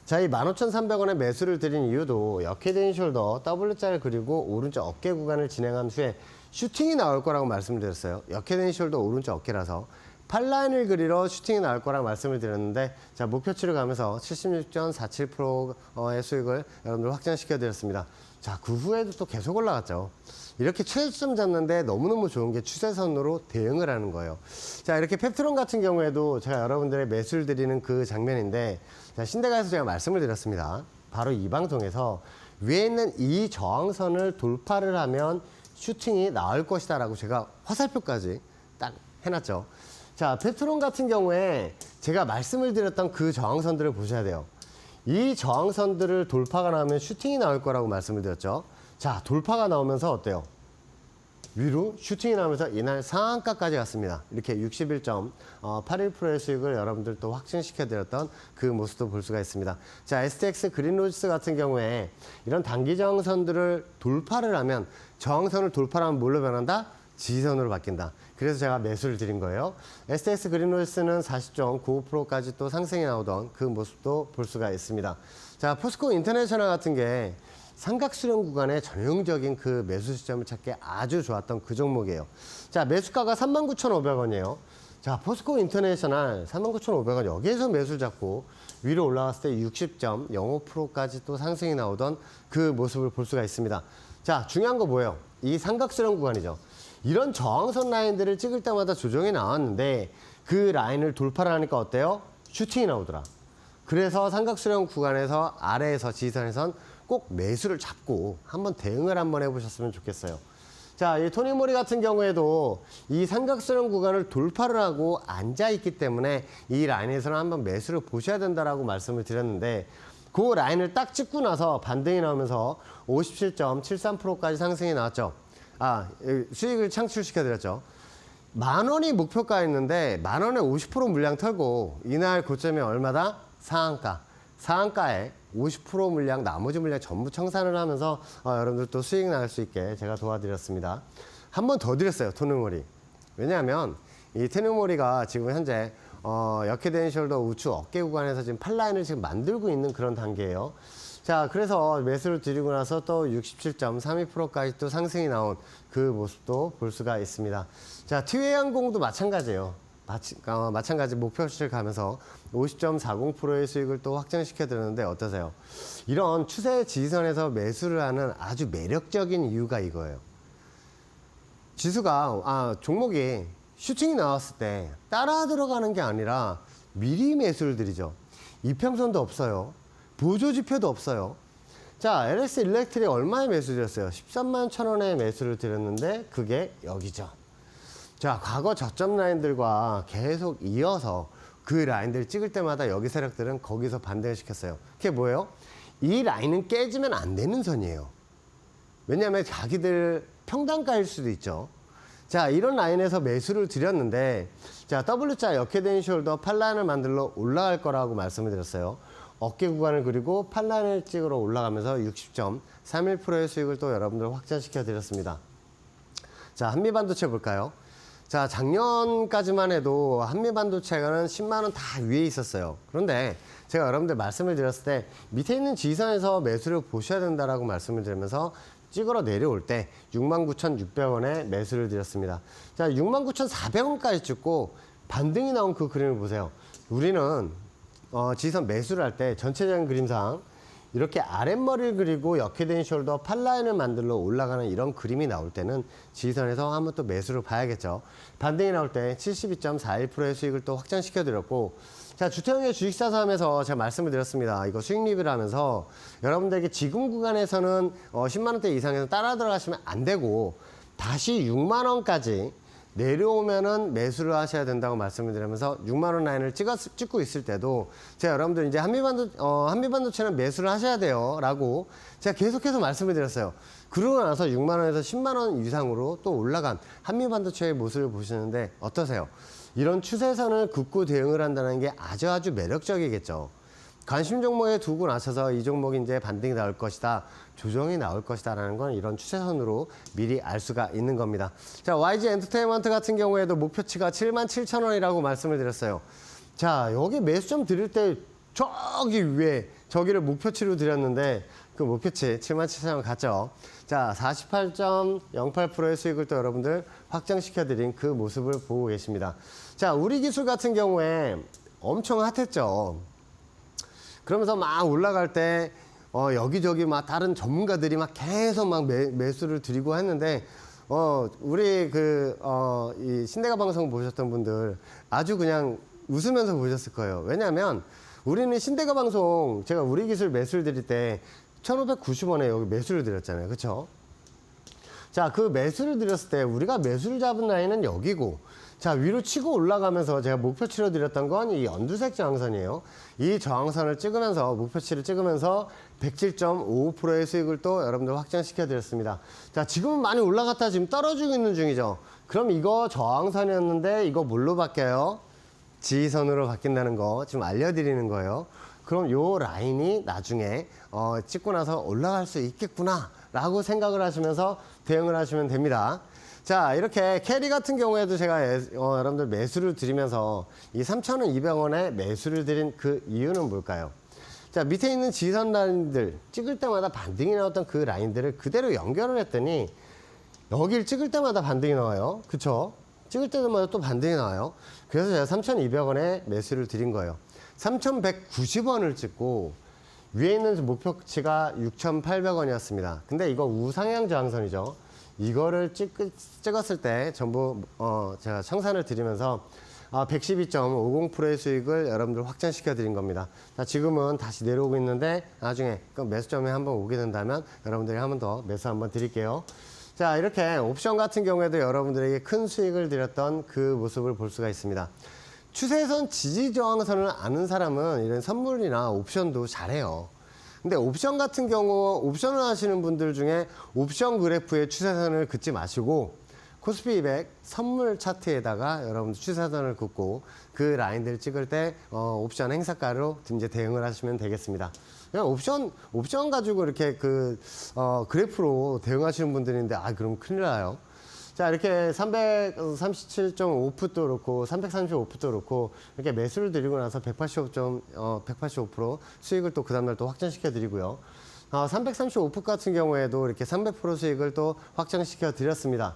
자, 이 15,300원에 매수를 드린 이유도 역헤드앤 숄더 W자를 그리고 오른쪽 어깨 구간을 진행한 후에 슈팅이 나올 거라고 말씀을 드렸어요. 역헤드앤 숄더 오른쪽 어깨라서 팔라인을 그리러 슈팅이 나올 거라고 말씀을 드렸는데 자, 목표치를 가면서 76.47%의 수익을 여러분들 확정시켜 드렸습니다. 자, 그 후에도 또 계속 올라갔죠. 이렇게 최저점 잡는데 너무너무 좋은 게 추세선으로 대응을 하는 거예요. 자, 이렇게 펩트론 같은 경우에도 제가 여러분들의 매수를 드리는 그 장면인데 자, 신대가에서 제가 말씀을 드렸습니다. 바로 이 방송에서 위에 있는 이 저항선을 돌파를 하면 슈팅이 나올 것이다라고 제가 화살표까지 딱 해놨죠. 자, 페트론 같은 경우에 제가 말씀을 드렸던 그 저항선들을 보셔야 돼요. 이 저항선들을 돌파가 나오면 슈팅이 나올 거라고 말씀을 드렸죠. 자, 돌파가 나오면서 어때요? 위로 슈팅이 나오면서 이날 상한가까지 갔습니다. 이렇게 61.81%의 수익을 여러분들 또 확증시켜 드렸던 그 모습도 볼 수가 있습니다. 자, STX 그린로지스 같은 경우에 이런 단기 저항선들을 돌파를 하면 저항선을 돌파하면 뭘로 변한다? 지지선으로 바뀐다. 그래서 제가 매수를 드린 거예요. STX 그린로지스는 40.95%까지 또 상승이 나오던 그 모습도 볼 수가 있습니다. 자, 포스코 인터내셔널 같은 게 삼각수렴 구간의 전형적인 그 매수 시점을 찾기 아주 좋았던 그 종목이에요. 자, 매수가가 39,500원이에요. 자, 포스코 인터내셔널 39,500원 여기에서 매수를 잡고 위로 올라갔을 때 60.05%까지 또 상승이 나오던 그 모습을 볼 수가 있습니다. 자, 중요한 거 뭐예요? 이 삼각수렴 구간이죠. 이런 저항선 라인들을 찍을 때마다 조정이 나왔는데 그 라인을 돌파를 하니까 어때요? 슈팅이 나오더라. 그래서 삼각수렴 구간에서 아래에서 지지선에선 꼭 매수를 잡고 한번 대응을 한번 해보셨으면 좋겠어요. 자, 이 토니모리 같은 경우에도 이 삼각수렴 구간을 돌파를 하고 앉아있기 때문에 이 라인에서는 한번 매수를 보셔야 된다라고 말씀을 드렸는데 그 라인을 딱 찍고 나서 반등이 나오면서 57.73%까지 상승이 나왔죠. 수익을 창출시켜드렸죠. 10,000원이 목표가였는데 10,000원에 50% 물량 털고 이날 고점이 얼마다? 상한가. 상한가에 50% 물량, 나머지 물량 전부 청산을 하면서 여러분들 또 수익 날 수 있게 제가 도와드렸습니다. 한 번 더 드렸어요, 토니모리. 왜냐하면 이 토니모리가 지금 현재 역헤드 숄더 우측 어깨 구간에서 지금 팔라인을 지금 만들고 있는 그런 단계예요. 자, 그래서 매수를 드리고 나서 또 67.32%까지 또 상승이 나온 그 모습도 볼 수가 있습니다. 자, 티웨이항공도 마찬가지예요. 마찬가지 목표치를 가면서 50.40%의 수익을 또 확정시켜 드렸는데 어떠세요? 이런 추세 지지선에서 매수를 하는 아주 매력적인 이유가 이거예요. 지수가 종목이 슈팅이 나왔을 때 따라 들어가는 게 아니라 미리 매수를 드리죠. 이평선도 없어요. 보조지표도 없어요. 자, LS 일렉트릭 얼마에 매수 드렸어요? 13만 1,000원에 매수를 드렸는데 그게 여기죠. 자, 과거 저점 라인들과 계속 이어서 그 라인들 찍을 때마다 여기 세력들은 거기서 반등을 시켰어요. 그게 뭐예요? 이 라인은 깨지면 안 되는 선이에요. 왜냐하면 자기들 평단가일 수도 있죠. 자, 이런 라인에서 매수를 드렸는데 자, W자 역헤드 숄더 팔라인을 만들러 올라갈 거라고 말씀을 드렸어요. 어깨 구간을 그리고 팔라인을 찍으러 올라가면서 60.31%의 수익을 또 여러분들 확장시켜 드렸습니다. 자, 한미반도체 볼까요? 자, 작년까지만 해도 한미반도체가는 10만 원 다 위에 있었어요. 그런데 제가 여러분들 말씀을 드렸을 때 밑에 있는 지지선에서 매수를 보셔야 된다라고 말씀을 드리면서 찍으러 내려올 때 69,600원에 매수를 드렸습니다. 자, 69,400원까지 찍고 반등이 나온 그 그림을 보세요. 우리는 지지선 매수를 할 때 전체적인 그림상 이렇게 아랫머리를 그리고 역헤드 숄더 팔라인을 만들러 올라가는 이런 그림이 나올 때는 지지선에서 한번 또 매수를 봐야겠죠. 반등이 나올 때 72.41%의 수익을 또 확장시켜 드렸고, 자, 주택형의 주식사서함에서 제가 말씀을 드렸습니다. 이거 수익 리뷰를 하면서 여러분들에게 지금 구간에서는 10만 원대 이상에서 따라 들어가시면 안 되고 다시 6만 원까지 내려오면은 매수를 하셔야 된다고 말씀을 드리면서 6만 원 라인을 찍고 있을 때도 제가 여러분들 이제 한미반도체는 매수를 하셔야 돼요 라고 제가 계속해서 말씀을 드렸어요. 그러고 나서 6만 원에서 10만 원 이상으로 또 올라간 한미반도체의 모습을 보시는데 어떠세요? 이런 추세선을 긋고 대응을 한다는 게 아주 매력적이겠죠. 관심 종목에 두고 나서서 이 종목이 이제 반등이 나올 것이다, 조정이 나올 것이다 라는 건 이런 추세선으로 미리 알 수가 있는 겁니다. 자, YG 엔터테인먼트 같은 경우에도 목표치가 77,000원이라고 말씀을 드렸어요. 자, 여기 매수점 드릴 때 저기 위에 저기를 목표치로 드렸는데 그 목표치 77,000원 갔죠. 자, 48.08%의 수익을 또 여러분들 확정시켜 드린 그 모습을 보고 계십니다. 자, 우리기술 같은 경우에 엄청 핫했죠. 그러면서 막 올라갈 때 여기저기 막 다른 전문가들이 막 계속 막 매수를 드리고 했는데 우리 이 신대가 방송 보셨던 분들 아주 그냥 웃으면서 보셨을 거예요. 왜냐하면 우리는 신대가 방송 제가 우리 기술 매수를 드릴 때 1,590원에 여기 매수를 드렸잖아요. 그렇죠? 자, 그 매수를 드렸을 때 우리가 매수를 잡은 라인은 여기고, 자, 위로 치고 올라가면서 제가 목표치로 드렸던 건 이 연두색 저항선이에요. 이 저항선을 찍으면서, 목표치를 찍으면서 107.55%의 수익을 또 여러분들 확정시켜 드렸습니다. 자, 지금은 많이 올라갔다 지금 떨어지고 있는 중이죠. 그럼 이거 저항선이었는데 이거 뭘로 바뀌어요? 지지선으로 바뀐다는 거 지금 알려드리는 거예요. 그럼 요 라인이 나중에 찍고 나서 올라갈 수 있겠구나 라고 생각을 하시면서 대응을 하시면 됩니다. 자, 이렇게 캐리 같은 경우에도 제가 여러분들 매수를 드리면서 이 3,200원에 매수를 드린 그 이유는 뭘까요? 자, 밑에 있는 지지선 라인들 찍을 때마다 반등이 나왔던 그 라인들을 그대로 연결을 했더니 여기를 찍을 때마다 반등이 나와요. 그쵸? 찍을 때마다 또 반등이 나와요. 그래서 제가 3,200원에 매수를 드린 거예요. 3,190원을 찍고 위에 있는 목표치가 6,800원이었습니다. 근데 이거 우상향 저항선이죠. 이거를 찍었을 때 전부 제가 청산을 드리면서 112.50%의 수익을 여러분들 확정시켜 드린 겁니다. 자, 지금은 다시 내려오고 있는데 나중에 그 매수점에 한번 오게 된다면 여러분들이 한 번 더 매수 한번 드릴게요. 자, 이렇게 옵션 같은 경우에도 여러분들에게 큰 수익을 드렸던 그 모습을 볼 수가 있습니다. 추세선 지지 저항선을 아는 사람은 이런 선물이나 옵션도 잘해요. 근데 옵션 같은 경우 옵션을 하시는 분들 중에 옵션 그래프의 추세선을 긋지 마시고 코스피 200 선물 차트에다가 여러분들 추세선을 긋고 그 라인들을 찍을 때 옵션 행사가로 이제 대응을 하시면 되겠습니다. 그냥 옵션 가지고 이렇게 그래프로 대응하시는 분들인데 그럼 큰일 나요. 자, 이렇게 337.5풋도 그렇고 335풋도 그렇고 이렇게 매수를 드리고 나서 185% 수익을 또 그 다음날 또 확정시켜 드리고요. 335풋 같은 경우에도 이렇게 300% 수익을 또 확정시켜 드렸습니다.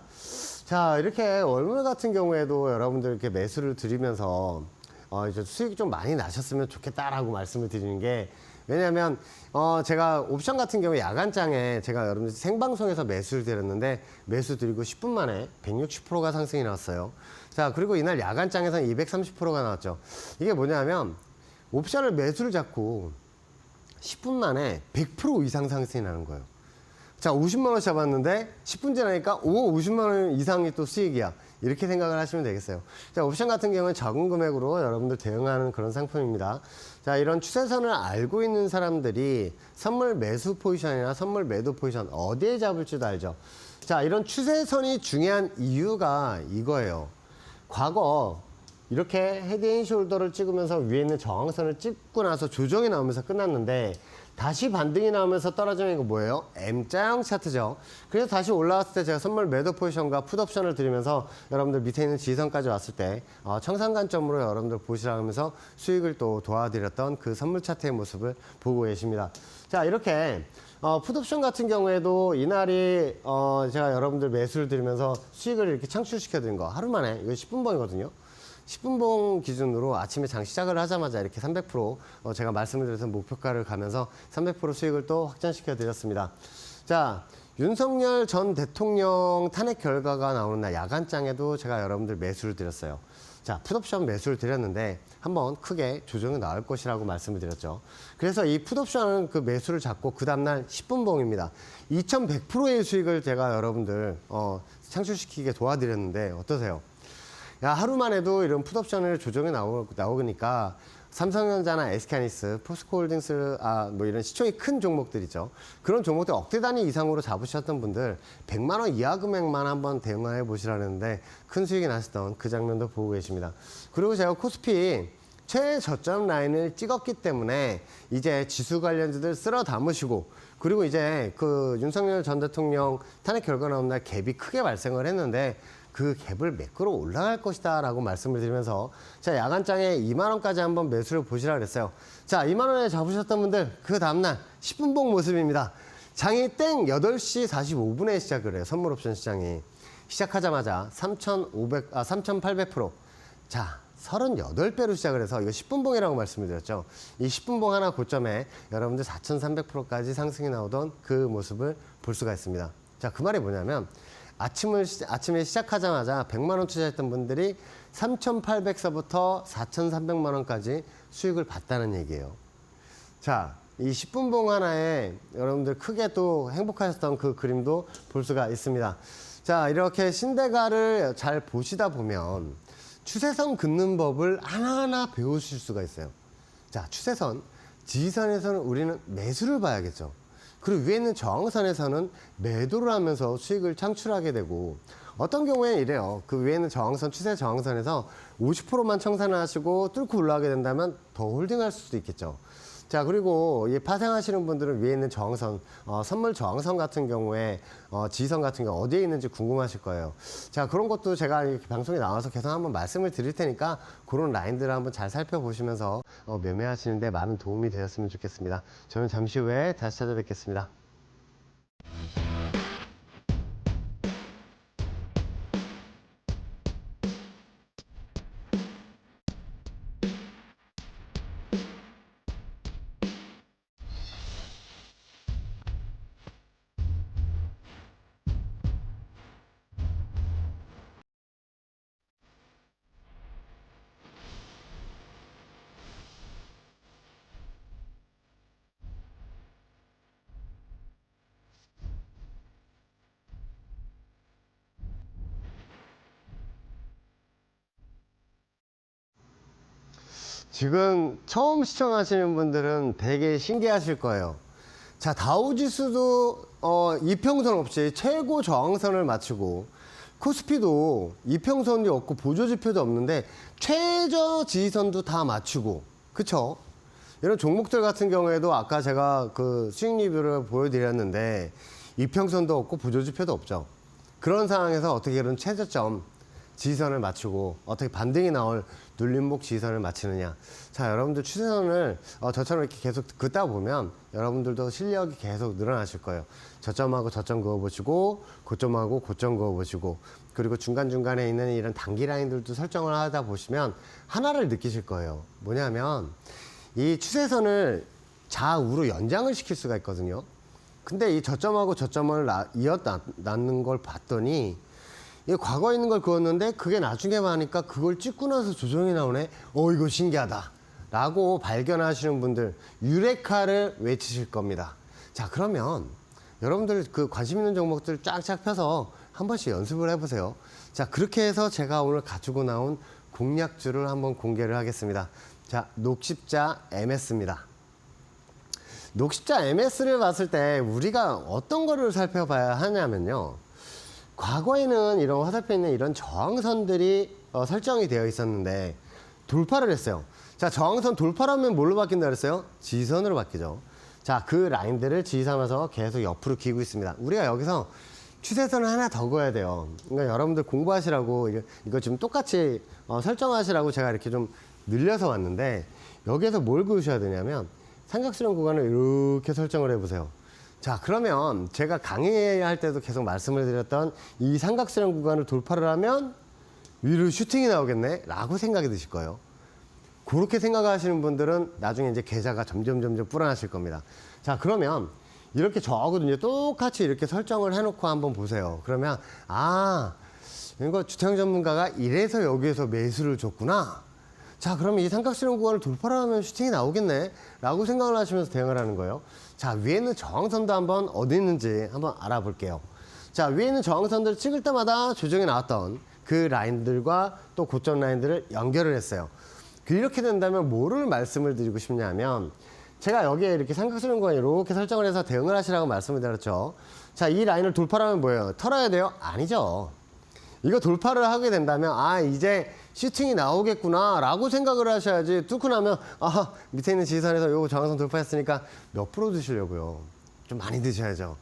자, 이렇게 월물 같은 경우에도 여러분들 이렇게 매수를 드리면서 이제 수익이 좀 많이 나셨으면 좋겠다라고 말씀을 드리는 게, 왜냐하면 제가 옵션 같은 경우 야간장에 제가 여러분들 생방송에서 매수를 드렸는데 매수 드리고 10분 만에 160%가 상승이 나왔어요. 자, 그리고 이날 야간장에서는 230%가 나왔죠. 이게 뭐냐면 옵션을 매수를 잡고 10분 만에 100% 이상 상승이 나는 거예요. 자, 50만 원 잡았는데 10분 지나니까 50만 원 이상이 또 수익이야. 이렇게 생각을 하시면 되겠어요. 자, 옵션 같은 경우는 작은 금액으로 여러분들 대응하는 그런 상품입니다. 자, 이런 추세선을 알고 있는 사람들이 선물 매수 포지션이나 선물 매도 포지션 어디에 잡을지도 알죠. 자, 이런 추세선이 중요한 이유가 이거예요. 과거 이렇게 헤드앤숄더를 찍으면서 위에 있는 저항선을 찍고 나서 조정이 나오면서 끝났는데 다시 반등이 나오면서 떨어지는 거 뭐예요? M자형 차트죠. 그래서 다시 올라왔을 때 제가 선물 매도 포지션과 풋옵션을 드리면서 여러분들 밑에 있는 지지선까지 왔을 때 청산 관점으로 여러분들 보시라 하면서 수익을 또 도와드렸던 그 선물 차트의 모습을 보고 계십니다. 자, 이렇게 풋옵션 같은 경우에도 이날이 제가 여러분들 매수를 드리면서 수익을 이렇게 창출시켜 드린 거 하루 만에 이거 10분봉이거든요. 10분봉 기준으로 아침에 장 시작을 하자마자 이렇게 300% 제가 말씀을 드려서 목표가를 가면서 300% 수익을 또 확정시켜 드렸습니다. 자, 윤석열 전 대통령 탄핵 결과가 나오는 날 야간장에도 제가 여러분들 매수를 드렸어요. 자, 풋옵션 매수를 드렸는데 한번 크게 조정이 나올 것이라고 말씀을 드렸죠. 그래서 이 풋옵션은 그 매수를 잡고 그 다음날 10분봉입니다. 2100%의 수익을 제가 여러분들 창출시키게 도와드렸는데 어떠세요? 야, 하루만 해도 이런 풋옵션을 조정이 나오니까 삼성전자나 SK하이닉스, 포스코홀딩스, 뭐 이런 시총이 큰 종목들이죠. 그런 종목들 억대 단위 이상으로 잡으셨던 분들 100만 원 이하 금액만 한번 대응해 보시라는데 큰 수익이 나셨던 그 장면도 보고 계십니다. 그리고 제가 코스피 최저점 라인을 찍었기 때문에 이제 지수 관련주들 쓸어 담으시고, 그리고 이제 그 윤석열 전 대통령 탄핵 결과 나온 날 갭이 크게 발생을 했는데 그 갭을 매끄러 올라갈 것이다 라고 말씀을 드리면서 자, 야간장에 2만 원까지 한번 매수를 보시라 그랬어요. 자, 2만 원에 잡으셨던 분들 그 다음날 10분봉 모습입니다. 장이 땡 8시 45분에 시작을 해요. 선물옵션 시장이 시작하자마자 3,800%. 자, 38배로 시작을 해서 이거 10분봉이라고 말씀을 드렸죠. 이 10분봉 하나 고점에 여러분들 4,300%까지 상승이 나오던 그 모습을 볼 수가 있습니다. 자, 그 말이 뭐냐면 아침에 시작하자마자 100만 원 투자했던 분들이 3,800서부터 4,300만 원까지 수익을 봤다는 얘기예요. 자, 이 10분봉 하나에 여러분들 크게 또 행복하셨던 그 그림도 볼 수가 있습니다. 자, 이렇게 신대가를 잘 보시다 보면 추세선 긋는 법을 하나하나 배우실 수가 있어요. 자, 추세선, 지지선에서는 우리는 매수를 봐야겠죠. 그리고 위에 있는 저항선에서는 매도를 하면서 수익을 창출하게 되고, 어떤 경우에는 이래요. 그 위에 있는 저항선, 추세 저항선에서 50%만 청산을 하시고 뚫고 올라가게 된다면 더 홀딩할 수도 있겠죠. 자, 그리고 이 파생하시는 분들은 위에 있는 저항선, 선물 저항선 같은 경우에 지지선 같은 경우 어디에 있는지 궁금하실 거예요. 자, 그런 것도 제가 이렇게 방송에 나와서 계속 한번 말씀을 드릴 테니까 그런 라인들을 한번 잘 살펴보시면서 매매하시는데 많은 도움이 되었으면 좋겠습니다. 저는 잠시 후에 다시 찾아뵙겠습니다. 지금 처음 시청하시는 분들은 되게 신기하실 거예요. 자, 다우지수도 이평선 없이 최고 저항선을 맞추고, 코스피도 이평선이 없고 보조지표도 없는데 최저 지지선도 다 맞추고, 그쵸? 이런 종목들 같은 경우에도 아까 제가 그 수익 리뷰를 보여드렸는데 이평선도 없고 보조지표도 없죠. 그런 상황에서 어떻게 이런 최저점 지지선을 맞추고 어떻게 반등이 나올 눌림목 지지선을 맞추느냐. 자, 여러분들 추세선을 저처럼 이렇게 계속 긋다 보면 여러분들도 실력이 계속 늘어나실 거예요. 저점하고 저점 그어보시고, 고점하고 고점 그어보시고, 그리고 중간중간에 있는 이런 단기 라인들도 설정을 하다 보시면 하나를 느끼실 거예요. 뭐냐면 이 추세선을 좌우로 연장을 시킬 수가 있거든요. 근데 이 저점하고 저점을 이어놨는 걸 봤더니 이 과거에 있는 걸 그었는데 그게 나중에 봐니까 그걸 찍고 나서 조정이 나오네. 이거 신기하다 라고 발견하시는 분들 유레카를 외치실 겁니다. 자, 그러면 여러분들 그 관심 있는 종목들 쫙쫙 펴서 한 번씩 연습을 해보세요. 자, 그렇게 해서 제가 오늘 가지고 나온 공략주를 한번 공개를 하겠습니다. 자, 녹십자 MS입니다. 녹십자 MS를 봤을 때 우리가 어떤 거를 살펴봐야 하냐면요, 과거에는 이런 화살표 있는 이런 저항선들이 설정이 되어 있었는데 돌파를 했어요. 자, 저항선 돌파라면 뭘로 바뀐다 그랬어요? 지지선으로 바뀌죠. 자, 그 라인들을 지지 삼아서 계속 옆으로 기고 있습니다. 우리가 여기서 추세선을 하나 더 그어야 돼요. 그러니까 여러분들 공부하시라고 이거 지금 똑같이 설정하시라고 제가 이렇게 좀 늘려서 왔는데, 여기에서 뭘 그으셔야 되냐면 삼각수렴 구간을 이렇게 설정을 해보세요. 자, 그러면 제가 강의할 때도 계속 말씀을 드렸던 이 삼각수렴 구간을 돌파를 하면 위로 슈팅이 나오겠네 라고 생각이 드실 거예요. 그렇게 생각하시는 분들은 나중에 이제 계좌가 점점 불어나실 겁니다. 자, 그러면 이렇게 저하고도 이제 똑같이 이렇게 설정을 해놓고 한번 보세요. 그러면 이거 주택 전문가가 이래서 여기에서 매수를 줬구나. 자, 그러면 이 삼각수렴 구간을 돌파를 하면 슈팅이 나오겠네 라고 생각을 하시면서 대응을 하는 거예요. 자, 위에 있는 저항선도 한번 어디 있는지 한번 알아볼게요. 자, 위에 있는 저항선들을 찍을 때마다 조정이 나왔던 그 라인들과 또 고점 라인들을 연결을 했어요. 이렇게 된다면 뭐를 말씀을 드리고 싶냐면, 제가 여기에 이렇게 삼각수렴 구간 이렇게 설정을 해서 대응을 하시라고 말씀을 드렸죠. 자, 이 라인을 돌파하면 뭐예요? 털어야 돼요? 아니죠. 이거 돌파를 하게 된다면 이제 슈팅이 나오겠구나 라고 생각을 하셔야지, 뚫고 나면 밑에 있는 지지선에서 요거 저항선 돌파했으니까 몇 프로 드시려고요? 좀 많이 드셔야죠.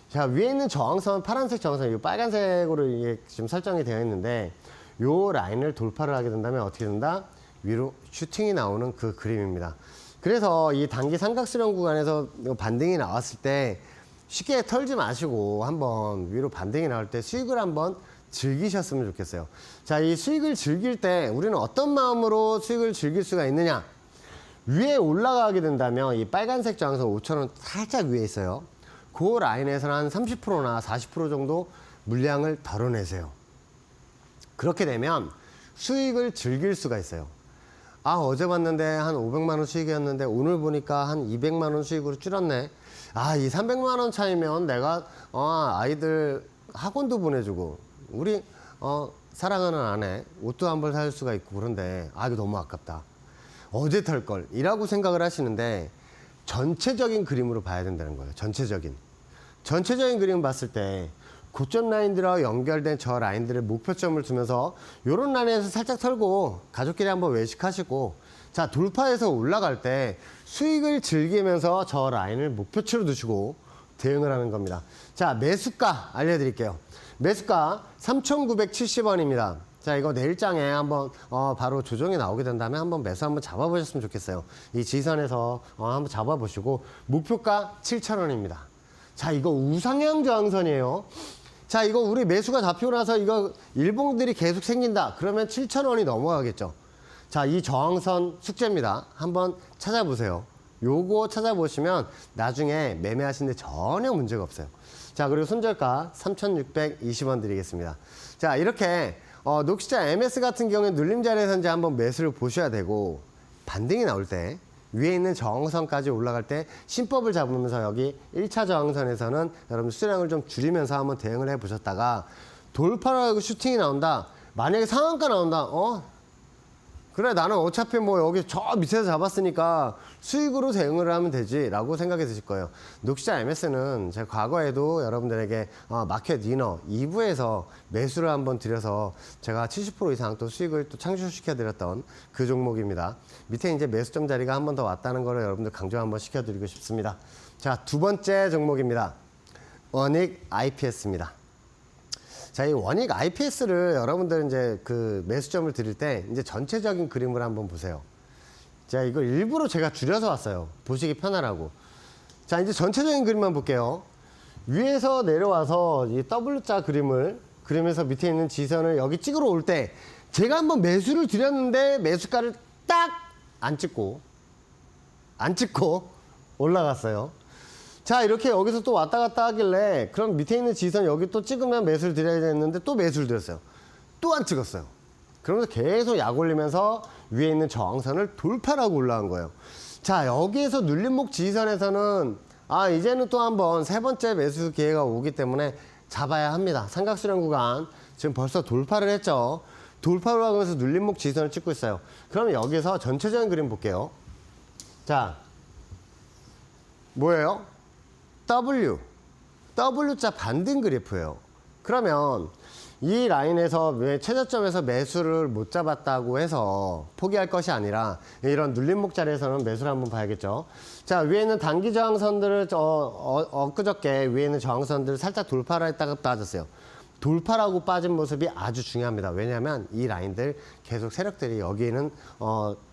자, 위에 있는 저항선, 파란색 저항선, 이 빨간색으로 이게 지금 설정이 되어 있는데, 요 라인을 돌파를 하게 된다면 어떻게 된다? 위로 슈팅이 나오는 그 그림입니다. 그래서 이 단기 삼각수렴 구간에서 반등이 나왔을 때 쉽게 털지 마시고 한번 위로 반등이 나올 때 수익을 한번 즐기셨으면 좋겠어요. 자, 이 수익을 즐길 때 우리는 어떤 마음으로 수익을 즐길 수가 있느냐? 위에 올라가게 된다면 이 빨간색 저항선 5,000원 살짝 위에 있어요. 그 라인에서는 한 30%나 40% 정도 물량을 덜어내세요. 그렇게 되면 수익을 즐길 수가 있어요. 아, 어제 봤는데 한 500만 원 수익이었는데 오늘 보니까 한 200만 원 수익으로 줄었네. 아, 이 300만 원 차이면 내가 아이들 학원도 보내주고 우리 사랑하는 아내 옷도 한 벌 살 수가 있고 그런데 아, 이거 너무 아깝다. 어제 털 걸 이라고 생각을 하시는데 전체적인 그림으로 봐야 된다는 거예요. 전체적인 그림을 봤을 때 고점 라인들과 연결된 저 라인들의 목표점을 두면서 이런 라인에서 살짝 털고 가족끼리 한번 외식하시고 자, 돌파해서 올라갈 때 수익을 즐기면서 저 라인을 목표치로 두시고 대응을 하는 겁니다. 자, 매수가 알려드릴게요. 매수가 3,970원입니다. 자, 이거 내일장에 한번 바로 조정이 나오게 된다면 한번 매수 한번 잡아보셨으면 좋겠어요. 이 지선에서 한번 잡아보시고 목표가 7,000원입니다. 자, 이거 우상향 저항선이에요. 자, 이거 우리 매수가 잡히고 나서 이거 일봉들이 계속 생긴다. 그러면 7,000원이 넘어가겠죠. 자, 이 저항선 숙제입니다. 한번 찾아보세요. 요거 찾아보시면 나중에 매매하시는데 전혀 문제가 없어요. 자, 그리고 손절가 3,620원 드리겠습니다. 자, 이렇게 녹시자 MS 같은 경우에 눌림 자리에서 이제 한번 매수를 보셔야 되고 반등이 나올 때 위에 있는 저항선까지 올라갈 때 신법을 잡으면서 여기 1차 저항선에서는 여러분 수량을 좀 줄이면서 한번 대응을 해 보셨다가 돌파라고 슈팅이 나온다. 만약에 상한가 나온다. 그래, 나는 어차피 뭐 여기 저 밑에서 잡았으니까 수익으로 대응을 하면 되지 라고 생각이 드실 거예요. 녹시자 MS는 제가 과거에도 여러분들에게 마켓 위너 2부에서 매수를 한번 드려서 제가 70% 이상 또 수익을 또 창출시켜 드렸던 그 종목입니다. 밑에 이제 매수점 자리가 한 번 더 왔다는 거를 여러분들 강조 한번 시켜드리고 싶습니다. 자, 두 번째 종목입니다. 원익 IPS입니다. 자, 이 원익 IPS를 여러분들 이제 그 매수점을 드릴 때 이제 전체적인 그림을 한번 보세요. 자, 이거 일부러 제가 줄여서 왔어요. 보시기 편하라고. 자, 이제 전체적인 그림만 볼게요. 위에서 내려와서 이 W자 그림을 그리면서 밑에 있는 지선을 여기 찍으러 올 때 제가 한번 매수를 드렸는데 매수가를 딱 안 찍고 올라갔어요. 자, 이렇게 여기서 또 왔다 갔다 하길래 그럼 밑에 있는 지선 여기 또 찍으면 매수를 드려야 되는데 또 매수를 드렸어요. 또 안 찍었어요. 그러면서 계속 약 올리면서 위에 있는 저항선을 돌파하고 올라간 거예요. 자, 여기에서 눌림목 지지선에서는 이제는 또 한번 세 번째 매수 기회가 오기 때문에 잡아야 합니다. 삼각수렴 구간 지금 벌써 돌파를 했죠. 돌파를 하면서 눌림목 지지선을 찍고 있어요. 그러면 여기서 전체적인 그림 볼게요. 자, 뭐예요? W자 반등 그래프예요. 그러면 이 라인에서 최저점에서 매수를 못 잡았다고 해서 포기할 것이 아니라 이런 눌림목 자리에서는 매수를 한번 봐야겠죠. 자, 위에 있는 단기 저항선들을 엊그저께 위에 있는 저항선들을 살짝 돌파를 했다가 빠졌어요. 돌파라고 빠진 모습이 아주 중요합니다. 왜냐하면 이 라인들 계속 세력들이 여기에는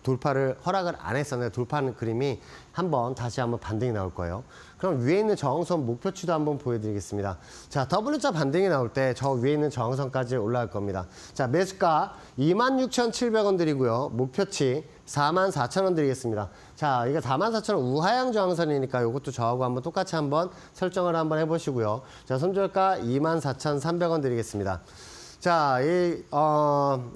돌파를 허락을 안 했었는데 돌파하는 그림이 다시 한번 반등이 나올 거예요. 그럼 위에 있는 저항선 목표치도 한번 보여드리겠습니다. 자, W자 반등이 나올 때 저 위에 있는 저항선까지 올라갈 겁니다. 자, 매수가 26,700원 드리고요. 목표치 44,000원 드리겠습니다. 자, 이거 44,000원 우하향 저항선이니까 이것도 저하고 한번 똑같이 한번 설정을 한번 해보시고요. 자, 손절가 24,300원 드리겠습니다. 자, 이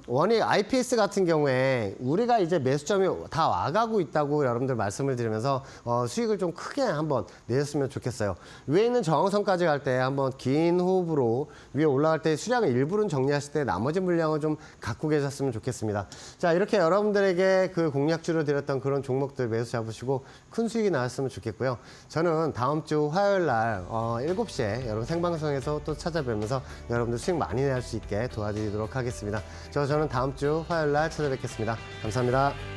원익 IPS 같은 경우에 우리가 이제 매수점이 다 와가고 있다고 여러분들 말씀을 드리면서 수익을 좀 크게 한번 내셨으면 좋겠어요. 위에 있는 저항선까지 갈 때 한번 긴 호흡으로 위에 올라갈 때 수량을 일부는 정리하실 때 나머지 물량을 좀 갖고 계셨으면 좋겠습니다. 자, 이렇게 여러분들에게 그 공략주로 드렸던 그런 종목들 매수 잡으시고 큰 수익이 나왔으면 좋겠고요. 저는 다음 주 화요일 날 7시에 여러분 생방송에서 또 찾아뵈면서 여러분들 수익 많이 낼 수 있게 도와드리도록 하겠습니다. 저는 다음 주 화요일 날 찾아뵙겠습니다. 감사합니다.